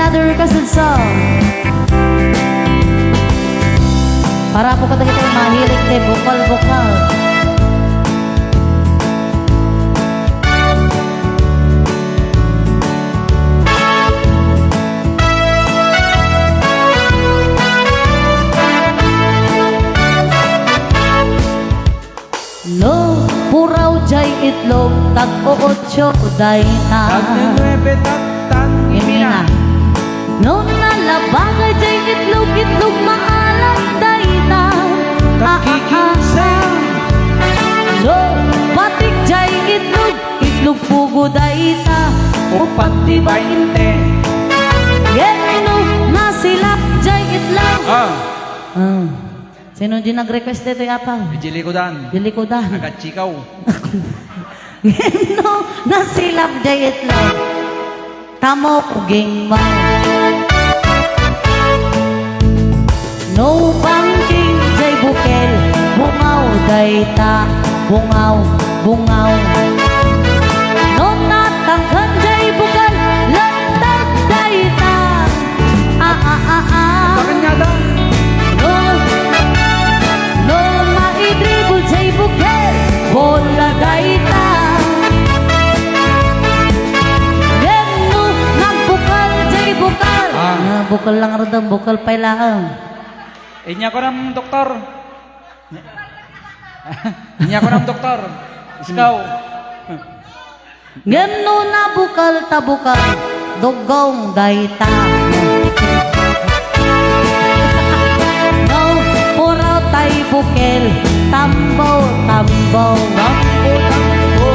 another requested song. Para po kita kita mahilig de bukal-bukal. Lo, puraw jay itlog, tag-o-otso day na. Tag-9 tag-tan Yemina. No nalabagay jay itlog, itlog maalat day na. Kakikinsang Lo, batik jay itlog, itlog pugo day ta. O pati 20. Yeno, nasilap jay itlog. Ah, Sino din nag-request dito yapang? bijili ko dan. Dili ko da. Agad chikaw. Yeno, nasilap jay itlog. Tamo uging mo. No banking jay bukel, bungaw day ta, bungaw, bungaw. No natangkan jay bukal, lantag day ta. Bakit nga dan? No, no maidribol jay bukel, bola day ta. Geno nagbukal jay bukal. Bukal lang rodang, bukal pa lang. Inya ko ng doktor. Inya ko ng doktor. Ikaw. Geno na bukal tabukal, dugong dayta. No, puraw tay bukel, tambaw, tambaw. Tambo, tambo.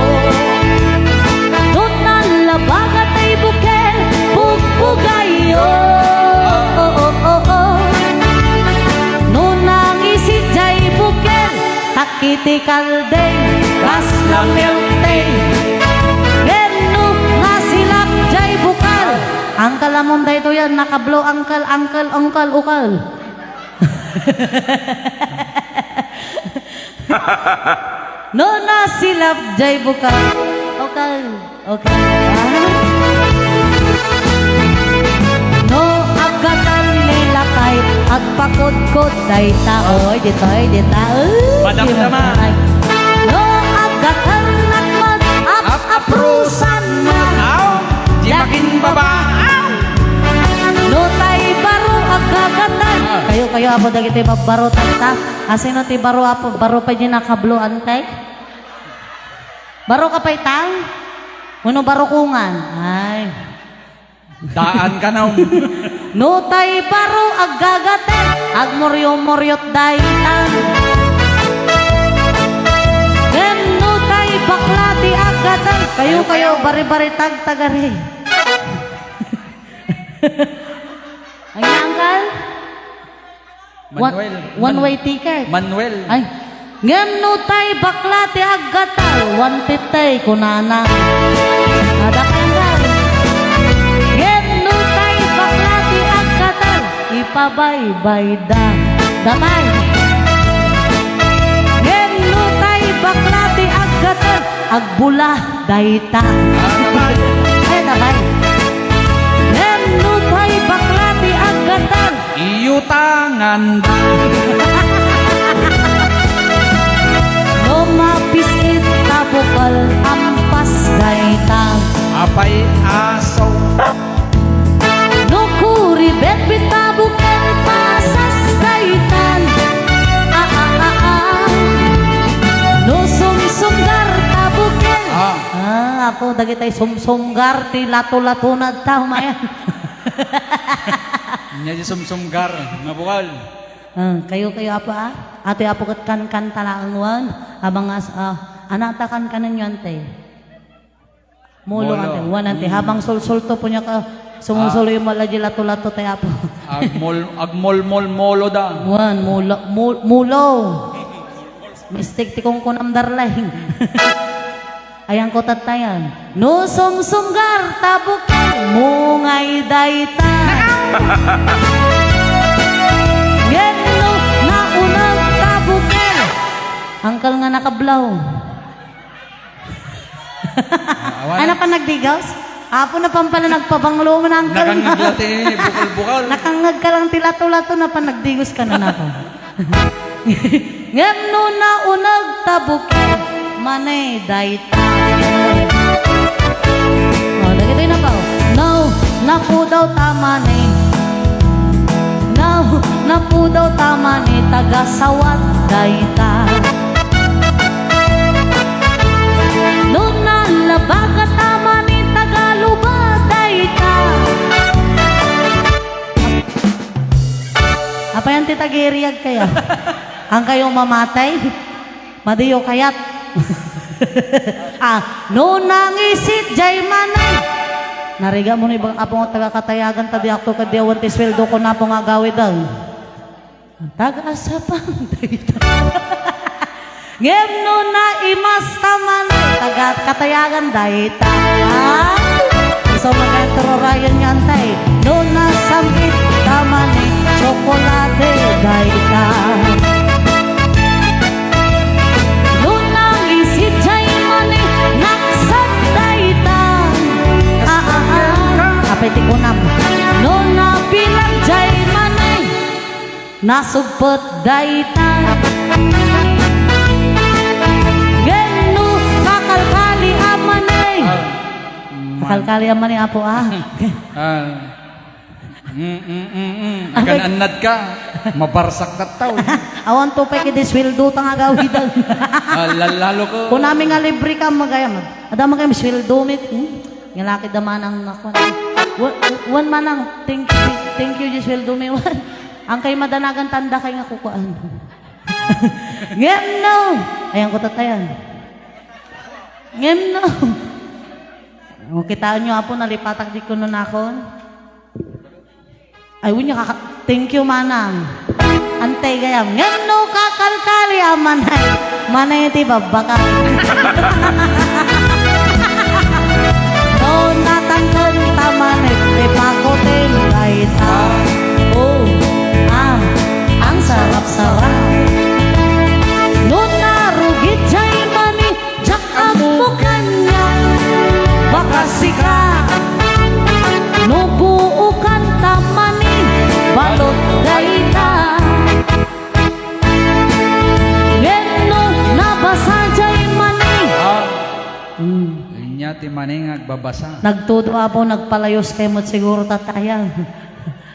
Doon na labaga tay bukel, bugbugayo. No nang isijay bukel, takiti kaldeng, kas lamelte. Geno nasilap jay bukal. Angkal amon day to yan, nakablo angkal, angkal, angkal, ukal. No nasilap jay bukal. Ukal, okay. No agatan nila kay agpakod-kod day taoy, ditoy, ditaoy. Madam-dama. No agatan nakman, ap-aprusan na. Aw, di makin baba. No tay baro agagatan. Kayo apo dagiti magbaro ta. Asino ti baro apo, baro pa di nakabloan kay? Baro ka pa itang? Uno baro kungan. Ay. Daan ka na. No tay baro agagatan. Agmoryo-moryot daytan. Ken no tay baklati agatan. Kayo bari-bari tag-tagari. Ang angkal? Manuel. One way ticket. Manuel. Ay, ngano tay bakla ti aggatal 150 kunana. Ada kanggal. Ngano tay bakla ti aggatal ipabay-bay da. Damay. Ngano tay bakla ti aggatal agbula dayta. Ay damay. Ngano tay bakla ti aggatal Iyo tangan. no mapisit tabukal ampas daytang. Apay aso. No kuri bet tabukal pasas daytan. No sumsumgar tabukal. Apo dagitay sumsumgar ti lato-latunad ta humayan. Nya di sumsumgar nga bukal. Kayo apa ate apo kat kan talaang wan habang anak ta kan kanan yon te mulo ate wan ante habang sulsulto punya ka sumusulo yung malaji lato-lato te apo Agmol-mol-molo da. wan mulo mistake ti kong kunam darlaing ayang ko tatayan no sumsumgar tabukal mungay dayta. Geno na unang tabukal. Angkal nga nakablaw. Ano pa nagdigaws? Apo na pampala nagpabanglo mo na ang karon. Nakangaglati, bukal-bukal. Nakangag ka lang tilato-lato na pa nagdigos ka na po. Ngem no na unag tabuk manay dayta. Oh, dagiti na pa. No, napu daw tama ni. No, napu daw tama ni taga-sawat dayta. No na labaga tama ni taga-luba dayta. Apa yan titagiriag kaya? Ang kayong mamatay? Madiyo kayat? No nangisit jay manay. Nariga mo ni bang apong taga-katayagan tadi akto kadiawan ti sweldo ko na pong agawid daw. Taga-asa pang dayta. Ngem no na imas taman taga-katayagan dayta. So magkatororayan niya antay. No na samit taman ni chocolate dayta. No nang isit jay mani naksat dayta. Apay ti kunam. No na bilang jay mani nasugpot dayta. Genu kakalkali amanay. Kakalkali amanay apo Akan anad ka, mabarsak na tao. Awan to pa kiti sweldo tang agawid. Lalo ko. Kung namin nga libre ka magayam. Adama kayo sweldo mit. Nga laki daman ang ako. One man ang thank you just sweldo mi one. Ang kay madanagan tanda kay nga kukuan. Ngem no. Ayan ko tatayan. Ngem no. O kitaan nyo apo nalipatak di ko nun akon. Ay wunya thank you manang. Antay gayam. Ngem no kakalkali amanay. Manay ti babaka. No natangkan tamanay. Ipakotin kahit oh. Ang sarap-sarap. No narugit jay mani. Jak ang mukanya. Bakasika. No buukan tamani. Balot dayta. Geno nabasa jay mani. Linya ti maning agbabasa. Nagtudo apo nagpalayos kay mo't siguro tatayan.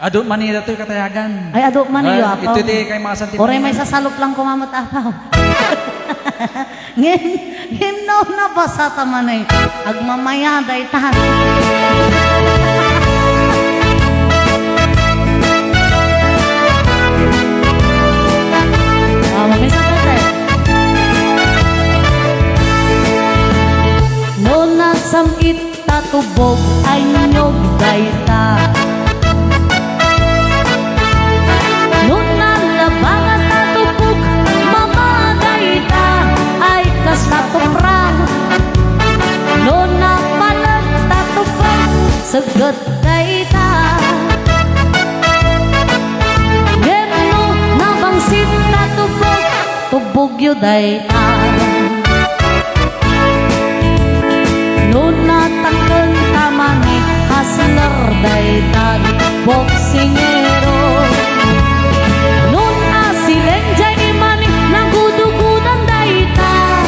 Ado manira to'y katayagan. Ay ado man iyo apo. Ito di kay mga santi. Oray may sasalok lang kumamot apaw. Ngin no nabasa tamanay. Agmamaya daytan. Mamisa tatay. No nasamit tatubog ay nyog dayta. No nalabangan tatubog mama dayta ay kas natuprang. No napalag tatubog sagot dayta. Geno nabangsit tatubog tubog yu dayta. No natangkan tamani hustler daytan boksingero. No asilen jay mani nagudugudan daytan.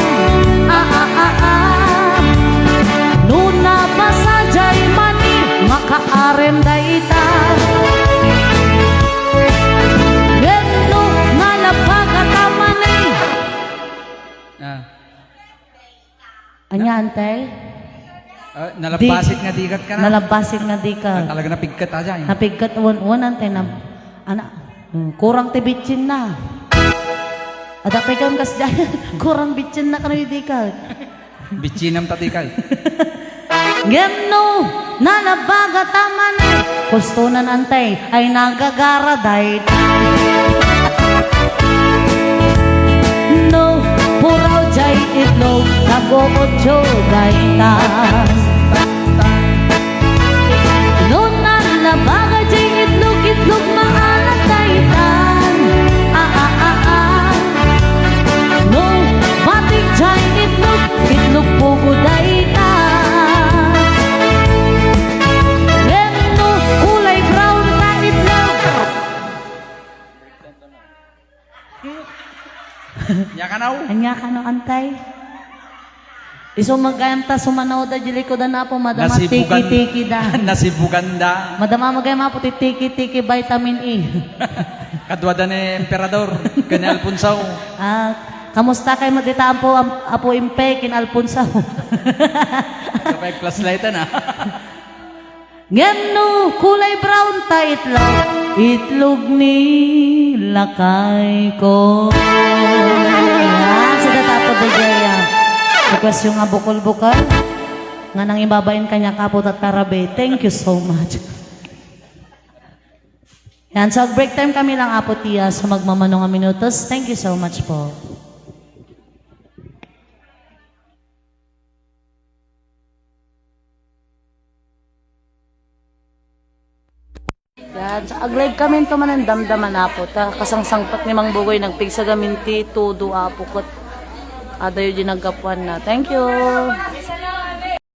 No nabasa jay mani makaaren daytan. Geno nalabaga tamani. Anya antay? Nalabasit nga dikat ka na. Nalabasit nga di ka. Talaga napigkat aja. Napigkat one antay na kurang ti bitchin na. Adapay kang kas dyan. Kurang bitchin na ka na di ka. Bitchinam tatikal. Gemno nalabaga taman kustunan antay ay nagagara dahit. No puraw jay itlog nag-ootso daytan. No nalabaga jay itlog maalat daytan. No batik jay itlog pugo daytan. kanaw. Anya ka no antay. Iso magkayamta sumanaw da jili ko da na po madama tiki-tiki da. Nasibuganda. Madama magayama po tiki-tiki vitamin E. Kadwa da ni Emperador. Kani Alfonso. Kamusta kay maditaan po apo impe kin Alfonso. Kapag plus light na. Ngano kulay brown ta itlog ni lakay ko. Sa datapod da jaya. Request yung nga bukol-bukol. Nga nang ibabayin kanya kapot at karabe. Thank you so much. Yan, so break time kami lang apo tiya sa magmamanong nga minutos. Thank you so much po. Yan, sa ag-live kami ito man ang damdaman apo. Kasangsangpat ni Mang Bugoy nagpigsa gaminti, tudo apo kot. Adayo din nagkapuan na. Thank you.